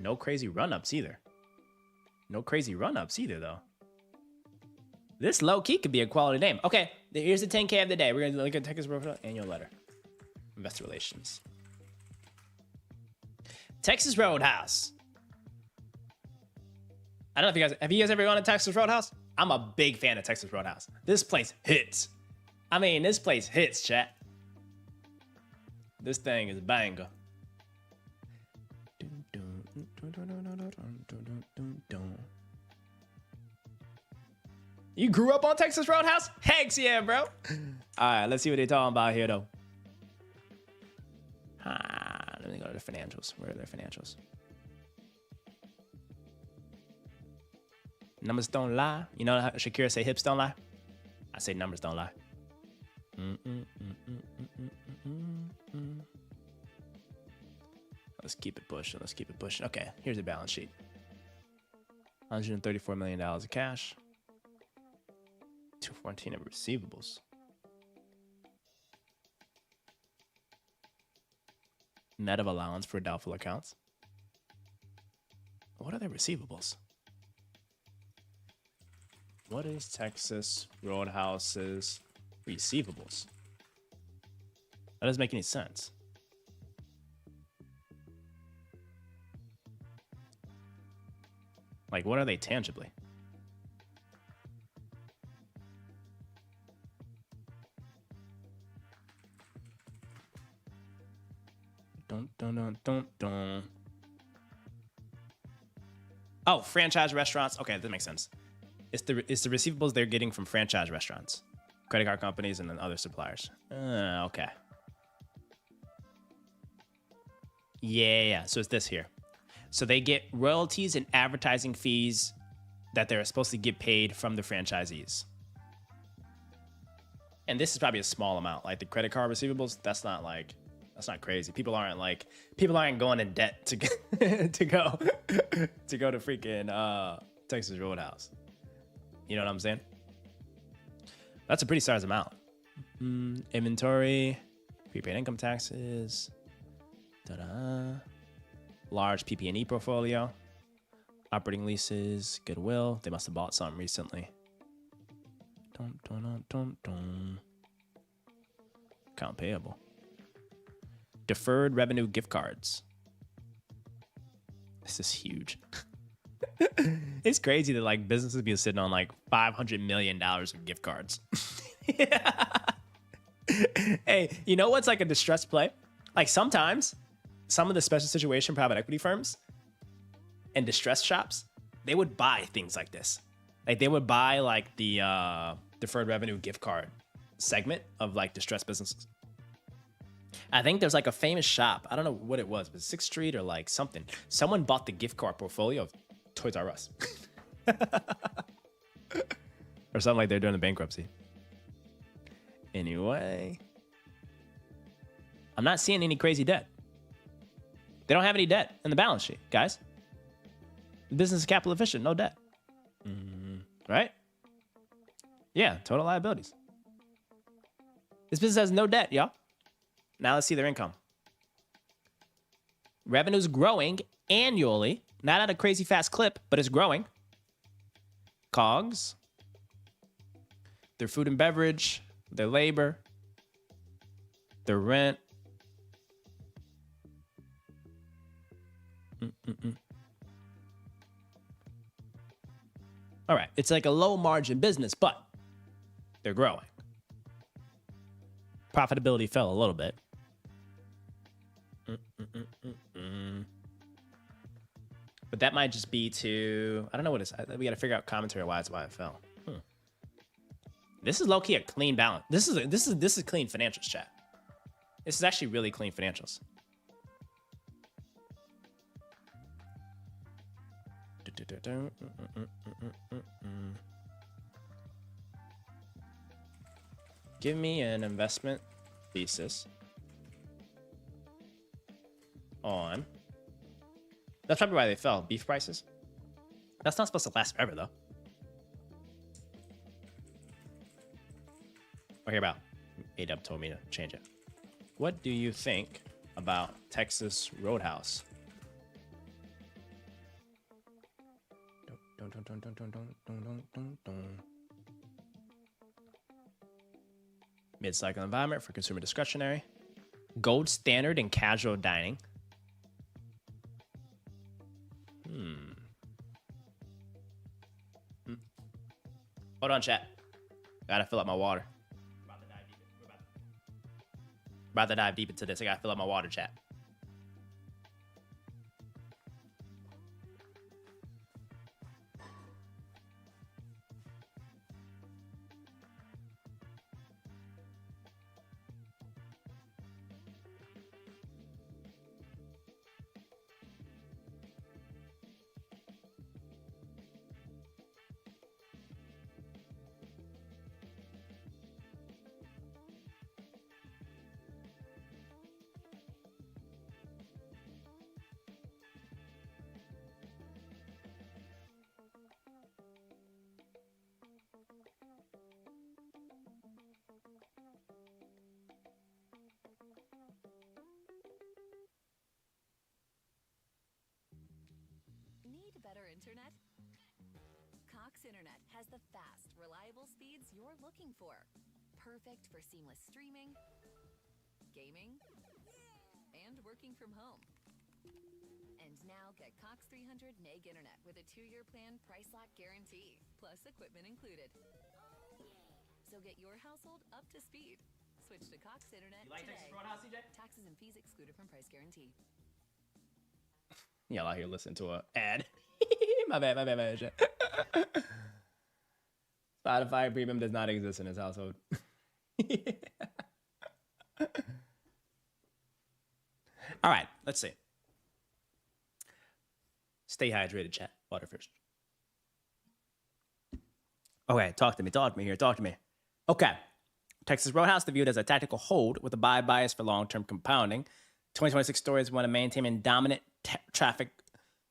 No crazy run-ups either. Though. This low-key could be a quality name. Okay, here's the 10K of the day. We're going to look at Texas Roadhouse annual letter. Investor Relations. Texas Roadhouse. I don't know if you guys ever gone to Texas Roadhouse? I'm a big fan of Texas Roadhouse. This place hits. I mean, this place hits, chat. This thing is a banger. You grew up on Texas Roadhouse? Heck yeah, bro. All right, let's see what they're talking about here, though. Let me go to the financials. Where are their financials? Numbers don't lie. You know how Shakira say hips don't lie? I say numbers don't lie. Let's keep it pushing. Okay, here's the balance sheet. $134 million of cash. $214 of receivables. Net of allowance for doubtful accounts. What are their receivables? What is Texas Roadhouse's receivables? That doesn't make any sense. Like, what are they tangibly? Dun, dun, dun, dun, dun. Oh, franchise restaurants. Okay, that makes sense. It's the receivables they're getting from franchise restaurants, credit card companies, and then other suppliers. Okay. Yeah. So it's this here. So they get royalties and advertising fees that they're supposed to get paid from the franchisees. And this is probably a small amount. Like the credit card receivables, that's not crazy. People aren't going in debt to to go to freaking Texas Roadhouse. You know what I'm saying? That's a pretty sized amount. Inventory, prepaid income taxes, large PP&E portfolio, operating leases, goodwill. They must have bought something recently. Account payable. Deferred revenue gift cards. This is huge. It's crazy that like businesses be sitting on like $500 million of gift cards. Hey, you know what's like a distressed play? Like sometimes some of the special situation private equity firms and distressed shops, they would buy things like this. Like they would buy like the deferred revenue gift card segment of like distressed businesses. I think there's like a famous shop. I don't know what it was, but 6th Street or like something. Someone bought the gift card portfolio of Toys R Us. Or something like they're doing the bankruptcy. Anyway. I'm not seeing any crazy debt. They don't have any debt in the balance sheet, guys. The business is capital efficient, no debt. Right? Yeah, total liabilities. This business has no debt, y'all. Now let's see their income. Revenue's growing annually, not at a crazy fast clip, but it's growing. COGS, their food and beverage, their labor, their rent. All right, it's like a low margin business, but they're growing. Profitability fell a little bit. But that might just be to, I don't know what it's, we got to figure out commentary wise why it fell. This is low key a clean balance. This is clean financials, chat. This is actually really clean financials. Give me an investment thesis on. That's probably why they fell. Beef prices. That's not supposed to last forever, though. Or here about. AW told me to change it. What do you think about Texas Roadhouse? Mid-cycle environment for consumer discretionary. Gold standard in casual dining. Hold on, chat. Gotta fill up my water. About to dive deep into this. I gotta fill up my water, chat. Better internet? Cox Internet has the fast, reliable speeds you're looking for. Perfect for seamless streaming, gaming, and working from home. And now get Cox 300 meg internet with a 2-year plan price lock guarantee, plus equipment included. So get your household up to speed. Switch to Cox internet You like today. Texas Roadhouse, CJ? Taxes and fees excluded from price guarantee. Y'all out here listen to a ad. my bad. Spotify Premium does not exist in his household. All right, let's see. Stay hydrated, chat. Water first. Okay, talk to me here. Okay. Texas Roadhouse, the viewed as a tactical hold with a buy bias for long-term compounding. 2026 stories want to maintain dominant traffic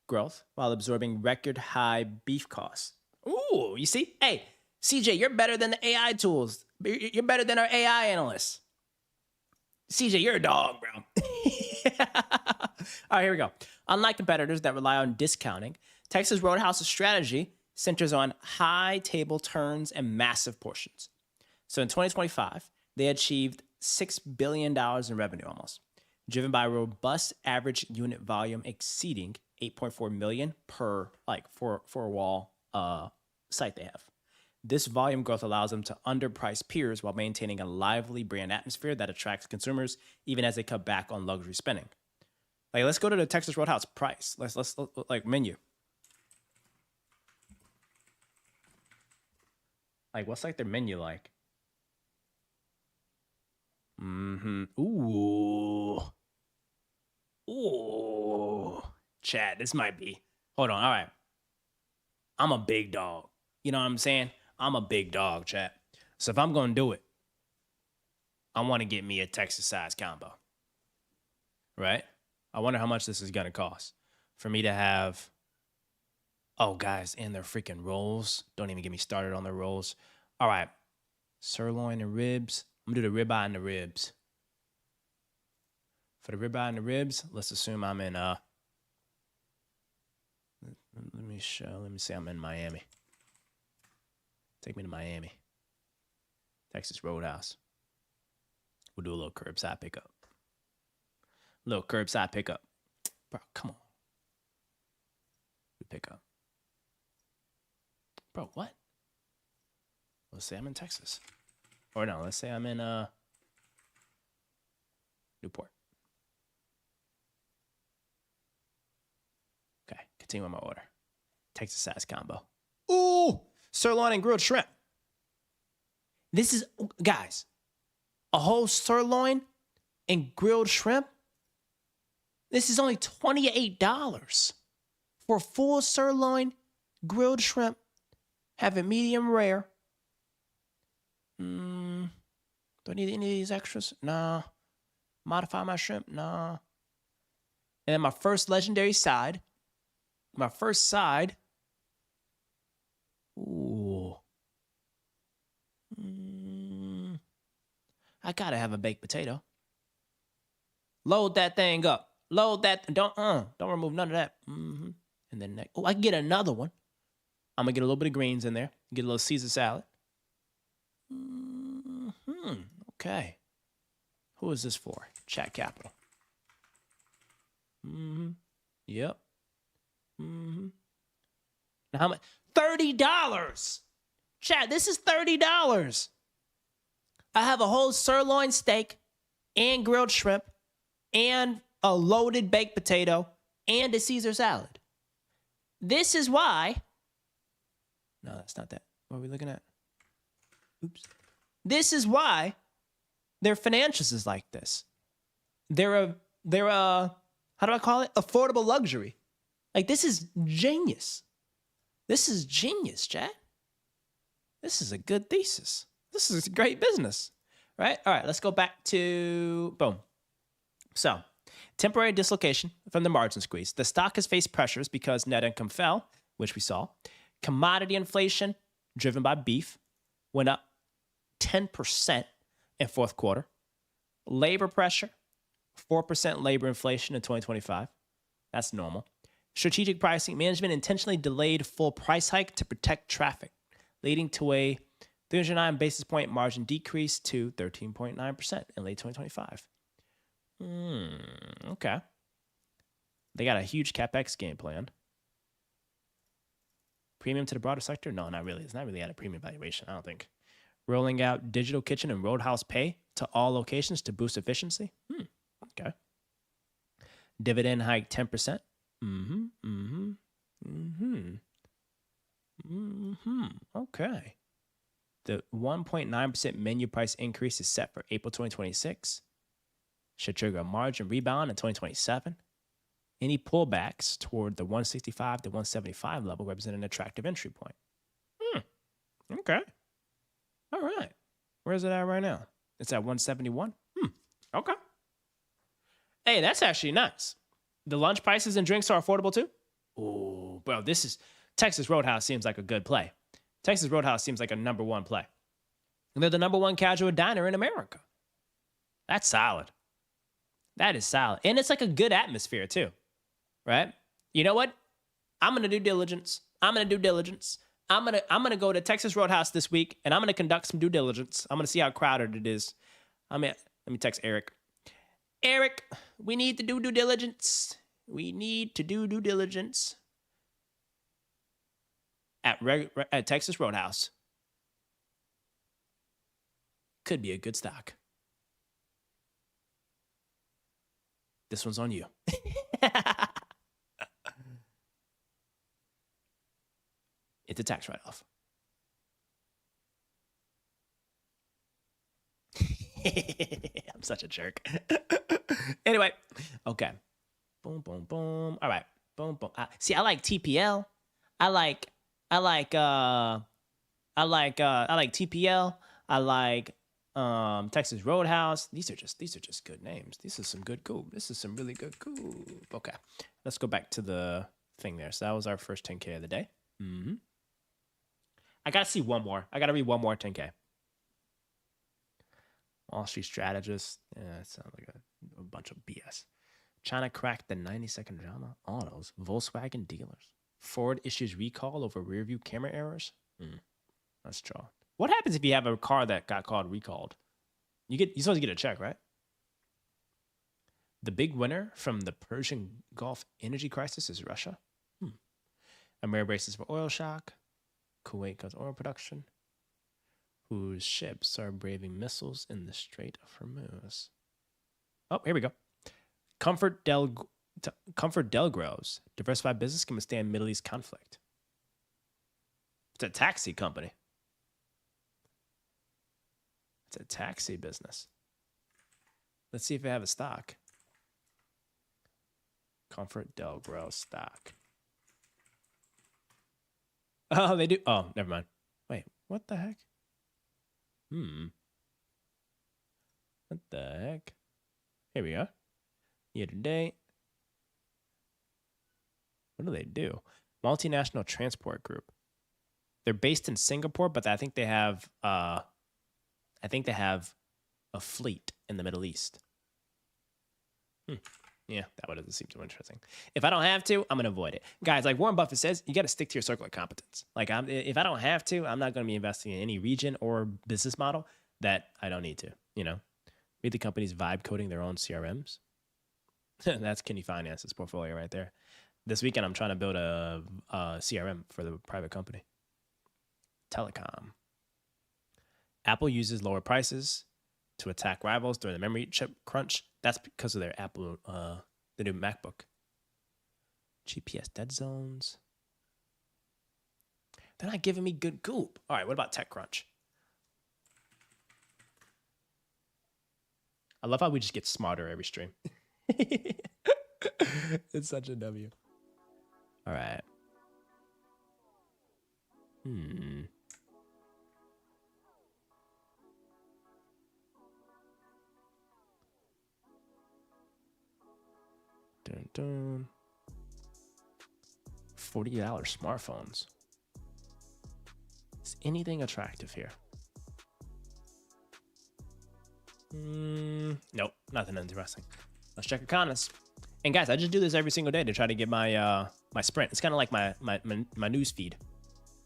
growth while absorbing record high beef costs. Ooh, you see? Hey, CJ, you're better than the AI tools. You're better than our AI analysts. CJ, you're a dog, bro. All right, here we go. Unlike competitors that rely on discounting, Texas Roadhouse's strategy centers on high table turns and massive portions. So in 2025, they achieved $6 billion in revenue almost, driven by a robust average unit volume exceeding 8.4 million per four-wall site they have. This volume growth allows them to underprice peers while maintaining a lively brand atmosphere that attracts consumers even as they cut back on luxury spending. Like, let's go to the Texas Roadhouse price. Let's like menu. Like, what's like their menu like? Ooh. Chat, this might be. Hold on. All right. I'm a big dog. You know what I'm saying? I'm a big dog, chat. So if I'm going to do it, I want to get me a Texas size combo. Right? I wonder how much this is going to cost for me to have. Oh, guys, and their freaking rolls. Don't even get me started on their rolls. All right. Sirloin and ribs. I'm going to do the ribeye and the ribs. For the ribeye and the ribs, let's assume I'm in, let me say I'm in Miami. Take me to Miami. Texas Roadhouse. We'll do a little curbside pickup. Bro, come on. We pick up. Bro, what? Let's say I'm in Texas. Or no, let's say I'm in Newport. Okay, continue on my order. Texas size combo. Ooh! Sirloin and grilled shrimp. This is, guys, a whole sirloin and grilled shrimp. This is only $28 for a full sirloin, grilled shrimp. Have it medium rare. Do I need any of these extras? Nah. Modify my shrimp? Nah. And then my first legendary side. Ooh. I gotta have a baked potato. Load that thing up. Don't remove none of that. And then I can get another one. I'm gonna get a little bit of greens in there. Get a little Caesar salad. Okay. Who is this for? Chat Capital. Yep. Now how much? $30. Chat, this is $30. I have a whole sirloin steak and grilled shrimp and a loaded baked potato and a Caesar salad. This is why. No, that's not that. What are we looking at? Oops. This is why their financials is like this. They're a how do I call it? Affordable luxury. Like, this is genius. This is genius, chat. This is a good thesis. This is great business, right? All right, let's go back to, boom. So, temporary dislocation from the margin squeeze. The stock has faced pressures because net income fell, which we saw. Commodity inflation, driven by beef, went up 10% in fourth quarter. Labor pressure, 4% labor inflation in 2025. That's normal. Strategic pricing management intentionally delayed full price hike to protect traffic, leading to a 309 basis point margin decrease to 13.9% in late 2025. Okay. They got a huge CapEx game plan. Premium to the broader sector? No, not really. It's not really at a premium valuation, I don't think. Rolling out Digital Kitchen and Roadhouse Pay to all locations to boost efficiency? Okay. Dividend hike 10%? Okay. The 1.9% menu price increase is set for April 2026. Should trigger a margin rebound in 2027. Any pullbacks toward the 165 to 175 level represent an attractive entry point. Okay. All right. Where is it at right now? It's at 171. Okay. Hey, that's actually nice. The lunch prices and drinks are affordable too? Oh, bro, this is Texas Roadhouse seems like a good play. Texas Roadhouse seems like a number one play. And they're the number one casual diner in America. That's solid. That is solid. And it's like a good atmosphere too, right? You know what? I'm going to do diligence. I'm going to go to Texas Roadhouse this week and I'm going to conduct some due diligence. I'm going to see how crowded it is. Let me text Eric. Eric, we need to do due diligence. We need to do due diligence at Texas Roadhouse. Could be a good stock. This one's on you. It's a tax write-off. I'm such a jerk. Anyway, okay. Boom, boom, boom. All right. Boom, boom. See, I like TPL. I like TPL. I like Texas Roadhouse. These are just good names. This is some good coup. This is some really good coup. Okay. Let's go back to the thing there. So that was our first 10K of the day. I gotta see one more. I gotta read one more 10K. Wall Street strategist. Yeah, it sounds like a bunch of BS. China cracked the 90-second drama. Autos. Volkswagen dealers. Ford issues recall over rearview camera errors. That's true. What happens if you have a car that got called recalled? You're supposed to get a check, right? The big winner from the Persian Gulf energy crisis is Russia. America braces for oil shock. Kuwait cuts oil production. Whose ships are braving missiles in the Strait of Hormuz. Oh, here we go. Comfort Del grows. Diversified business can withstand Middle East conflict. It's a taxi company. It's a taxi business. Let's see if they have a stock. Comfort Del grows stock. Oh, they do. Oh, never mind. Wait, what the heck? What the heck? Here we go. Year to date. What do they do? Multinational Transport Group. They're based in Singapore, but I think they have a fleet in the Middle East. Yeah, that one doesn't seem too interesting. If I don't have to, I'm gonna avoid it, guys. Like Warren Buffett says, you got to stick to your circle of competence. Like, if I don't have to, I'm not gonna be investing in any region or business model that I don't need to. You know, read the companies vibe coding their own CRMs. That's Kenny Finance's portfolio right there. This weekend, I'm trying to build a CRM for the private company. Telecom. Apple uses lower prices to attack rivals during the memory chip crunch. That's because of their Apple, the new MacBook. GPS dead zones. They're not giving me good goop. All right, what about TechCrunch? I love how we just get smarter every stream. It's such a W. All right. Dun, dun. $40 smartphones. Is anything attractive here? Nope, nothing interesting. Let's check Economist. And guys, I just do this every single day to try to get my my sprint. It's kind of like my news feed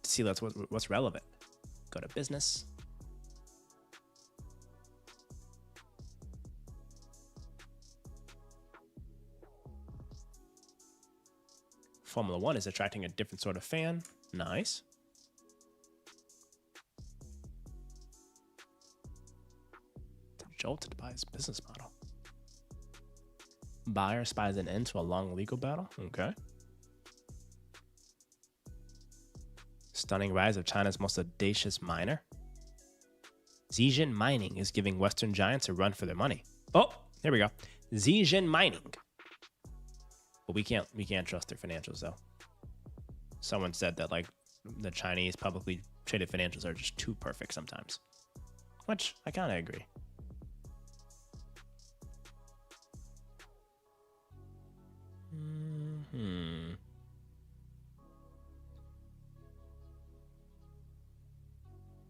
to see what's relevant. Go to business. Formula One is attracting a different sort of fan. Nice. Jolted by his business model. Buyer spies an end to a long legal battle. Okay. Stunning rise of China's most audacious miner. Zijin Mining is giving Western giants a run for their money. Oh, here we go. Zijin Mining. But we can't trust their financials though. Someone said that like the Chinese publicly traded financials are just too perfect sometimes. Which I kind of agree.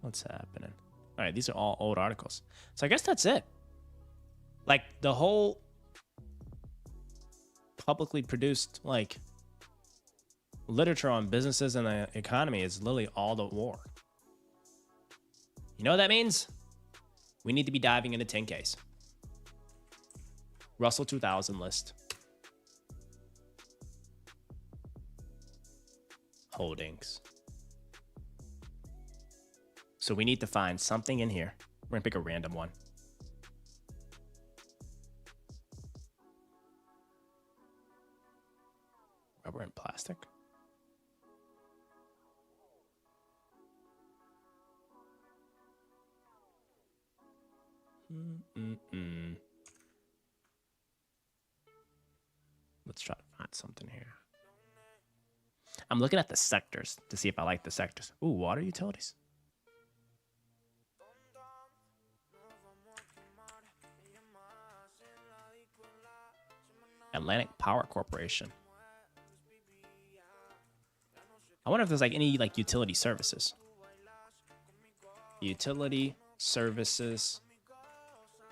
What's happening? All right, these are all old articles. So I guess that's it. Like the whole publicly produced like literature on businesses and the economy is literally all the war. You know what that means? We need to be diving into 10Ks. Russell 2000 list. Holdings. So we need to find something in here. We're gonna pick a random one. Rubber and plastic. Let's try to find something here. I'm looking at the sectors to see if I like the sectors. Ooh, water utilities. Atlantic Power Corporation. I wonder if there's like any like utility services. Utility services,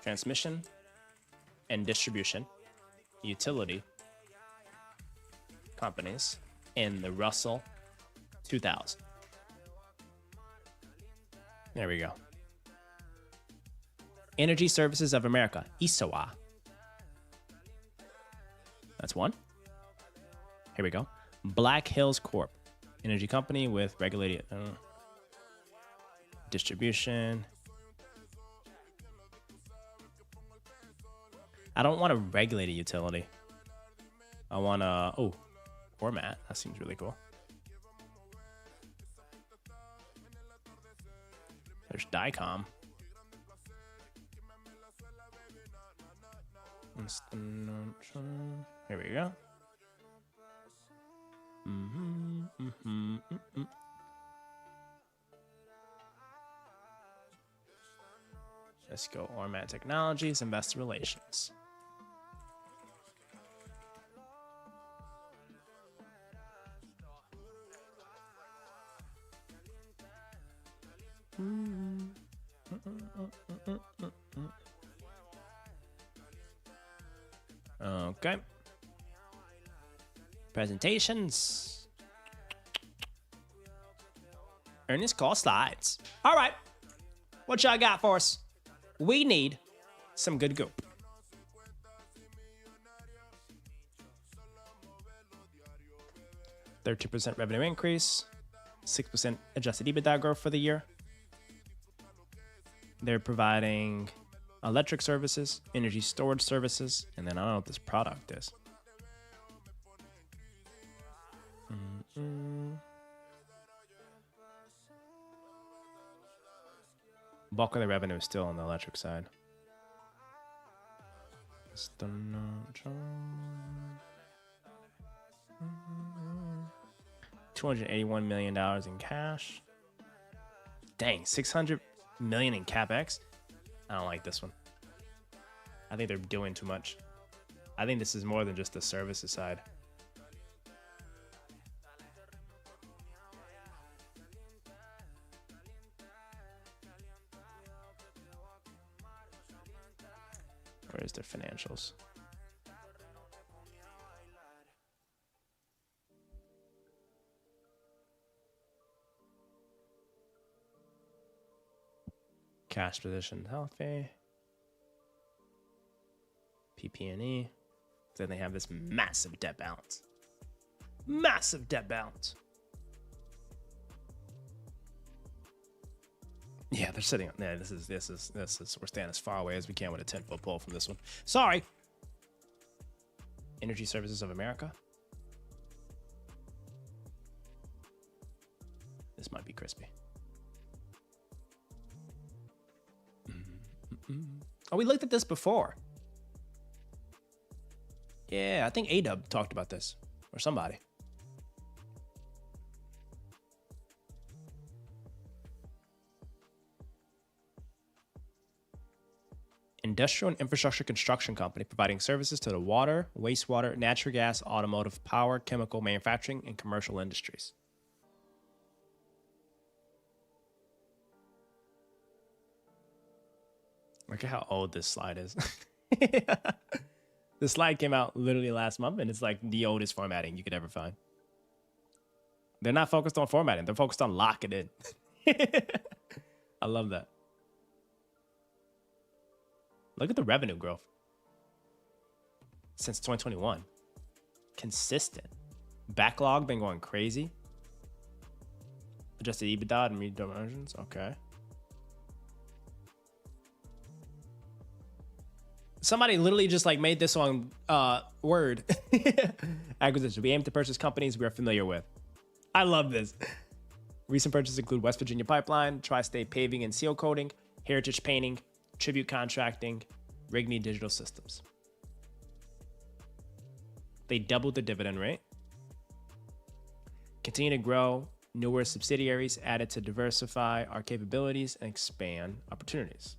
transmission and distribution, utility companies in the Russell 2000. There we go. Energy Services of America, ISOA. That's one. Here we go. Black Hills Corp. Energy company with regulated distribution. I don't want a regulated utility. I want a, oh, Ormat. That seems really cool. There's Dycom. Here we go. Let's go. Ormat Technologies, Investor Relations. Okay. Presentations. Earnings call slides. All right. What y'all got for us? We need some good goop. $32% revenue increase, 6% adjusted EBITDA growth for the year. They're providing electric services, energy storage services, and then I don't know what this product is. Bulk of the revenue is still on the electric side. $281 million in cash. Dang, $600 million in capex. I don't like this one. I think they're doing too much. I think this is more than just the services side. Where's their financials? Cash position healthy. PP&E. Then they have this massive debt balance. Massive debt balance. Yeah, they're sitting on. Yeah, this is. We're staying as far away as we can with a 10-foot pole from this one. Sorry. Energy Services of America. This might be crispy. Oh, we looked at this before. Yeah, I think A-Dub talked about this, or somebody. Industrial and infrastructure construction company providing services to the water, wastewater, natural gas, automotive, power, chemical, manufacturing, and commercial industries. Look at how old this slide is. The slide came out literally last month, and it's like the oldest formatting you could ever find. They're not focused on formatting. They're focused on locking in. I love that. Look at the revenue growth. Since 2021. Consistent. Backlog been going crazy. Adjusted EBITDA and EBITDA margins. Okay. Somebody literally just like made this on Word. Acquisition. We aim to purchase companies we are familiar with. I love this. Recent purchases include West Virginia Pipeline, Tri-State Paving and Seal Coating, Heritage Painting, Tribute Contracting, Rigney Digital Systems. They doubled the dividend rate. Continue to grow newer subsidiaries added to diversify our capabilities and expand opportunities.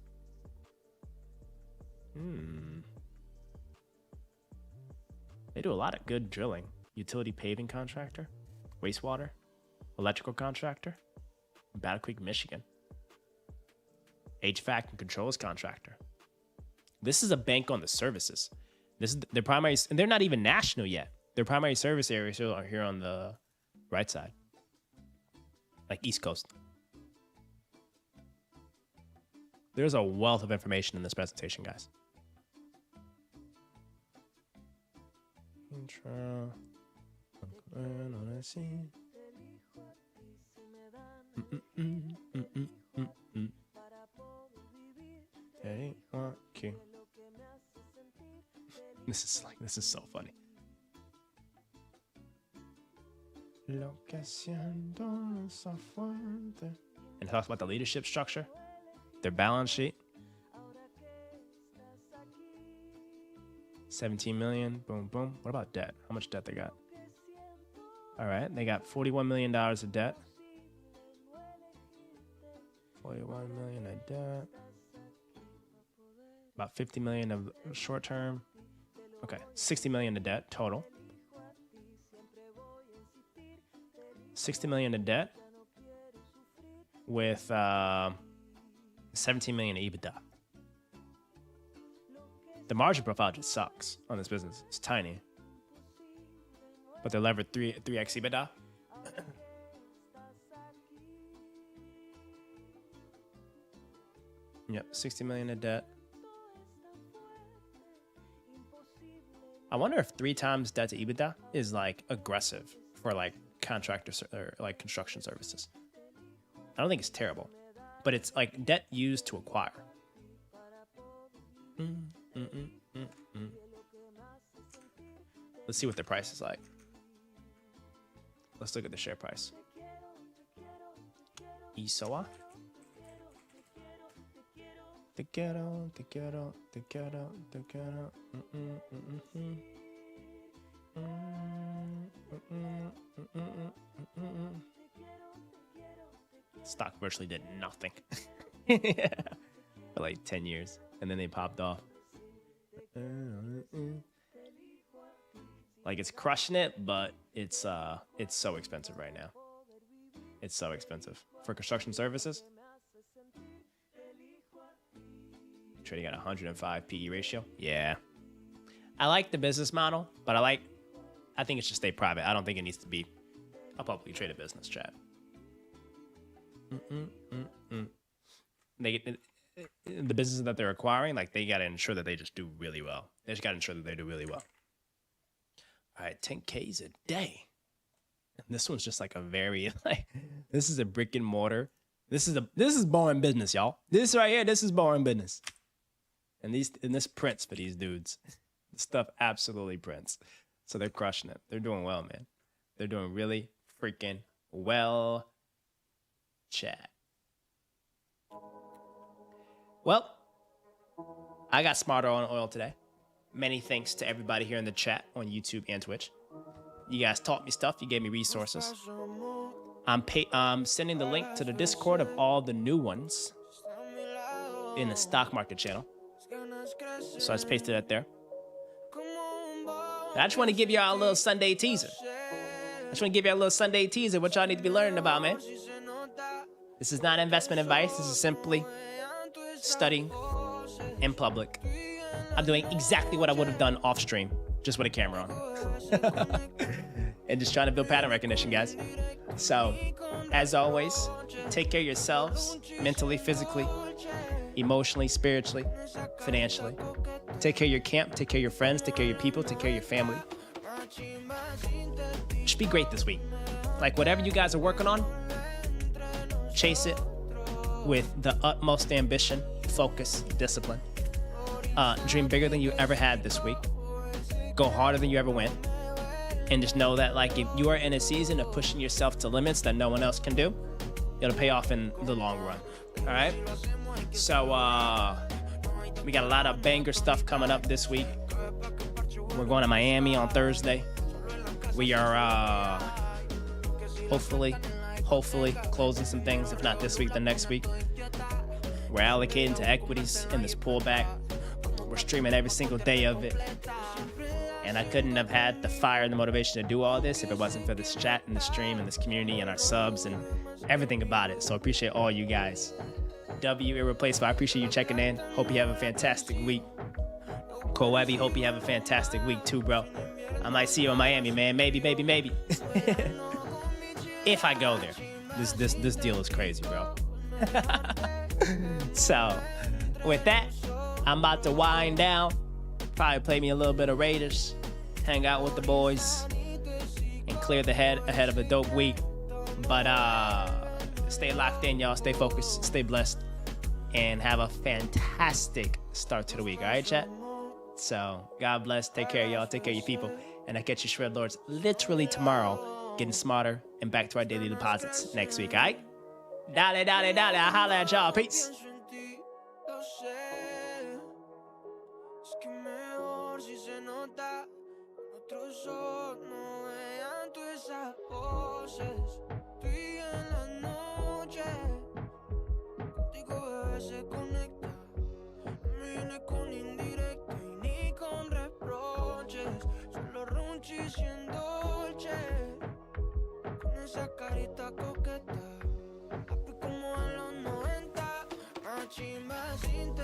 They do a lot of good drilling. Utility paving contractor, wastewater, electrical contractor, Battle Creek, Michigan. HVAC and controls contractor. This is a bank on the services. This is their primary, and they're not even national yet. Their primary service areas are here on the right side, like East Coast. There's a wealth of information in this presentation, guys. Intro. This is so funny. And it talks about the leadership structure, their balance sheet. 17 million, boom, boom. What about debt? How much debt they got? All right, they got $41 million of debt. 41 million of debt. About 50 million of short term. Okay, 60 million of debt total. 60 million of debt with 17 million of EBITDA. The margin profile just sucks on this business. It's tiny. But they're levered 3x EBITDA. Yep, 60 million of debt. I wonder if 3 times debt to EBITDA is like aggressive for like contractor or like construction services. I don't think it's terrible, but it's like debt used to acquire. Let's see what the price is like. Let's look at the share price. Isoa. Te quiero, te quiero, te quiero, te quiero. Stock virtually did nothing for like 10 years, and then they popped off. Like it's crushing it, but it's so expensive right now. It's so expensive for construction services. Trading at 105 PE ratio. Yeah, I like the business model, but I think it should stay private. I don't think it needs to be a publicly traded business, chat. The businesses that they're acquiring, like they gotta ensure that they just do really well. They just gotta ensure that they do really well. All right, 10Ks a day. This one's just like a very like this is a brick and mortar. This is boring business, y'all. This right here, this is boring business. And this prints for these dudes. This stuff absolutely prints. So they're crushing it. They're doing well, man. They're doing really freaking well. Chat. Well, I got smarter on oil today. Many thanks to everybody here in the chat on YouTube and Twitch. You guys taught me stuff. You gave me resources. I'm sending the link to the Discord of all the new ones in the stock market channel. So I just pasted that there. I just want to give y'all a little Sunday teaser. What y'all need to be learning about, man. This is not investment advice. This is simply studying in public. I'm doing exactly what I would have done off stream, just with a camera on. And just trying to build pattern recognition, guys. So, as always, take care of yourselves, mentally, physically, emotionally, spiritually, financially. Take care of your camp, take care of your friends, take care of your people, take care of your family. Just be great this week. Like, whatever you guys are working on, chase it with the utmost ambition, focus, discipline. Dream bigger than you ever had this week. Go harder than you ever went. And just know that, like, if you are in a season of pushing yourself to limits that no one else can do, it'll pay off in the long run. All right? So, we got a lot of banger stuff coming up this week. We're going to Miami on Thursday. We are hopefully closing some things, if not this week, then next week. We're allocating to equities in this pullback. We're streaming every single day of it. And I couldn't have had the fire and the motivation to do all this if it wasn't for this chat and the stream and this community and our subs and everything about it. So I appreciate all you guys. W Irreplaceable, I appreciate you checking in. Hope you have a fantastic week. Koebi, hope you have a fantastic week too, bro. I might see you in Miami, man. Maybe. If I go there. This deal is crazy, bro. So, with that, I'm about to wind down. Probably play me a little bit of Raiders, hang out with the boys, and clear the head ahead of a dope week. But stay locked in, y'all. Stay focused, stay blessed, and have a fantastic start to the week. All right, chat? So, God bless. Take care, y'all. Take care of your people. And I catch you Shred Lords literally tomorrow, getting smarter and back to our daily deposits next week. All right? Dale. I'll holla at y'all. Peace. Nuestros ojos no vean todas esas voces. Tú y en la noche, contigo bebé se conecta. No me viene con indirecta y ni con reproches. Solo runchis y en dolce, con esa carita coqueta. Papi como en los 90, más chimba sin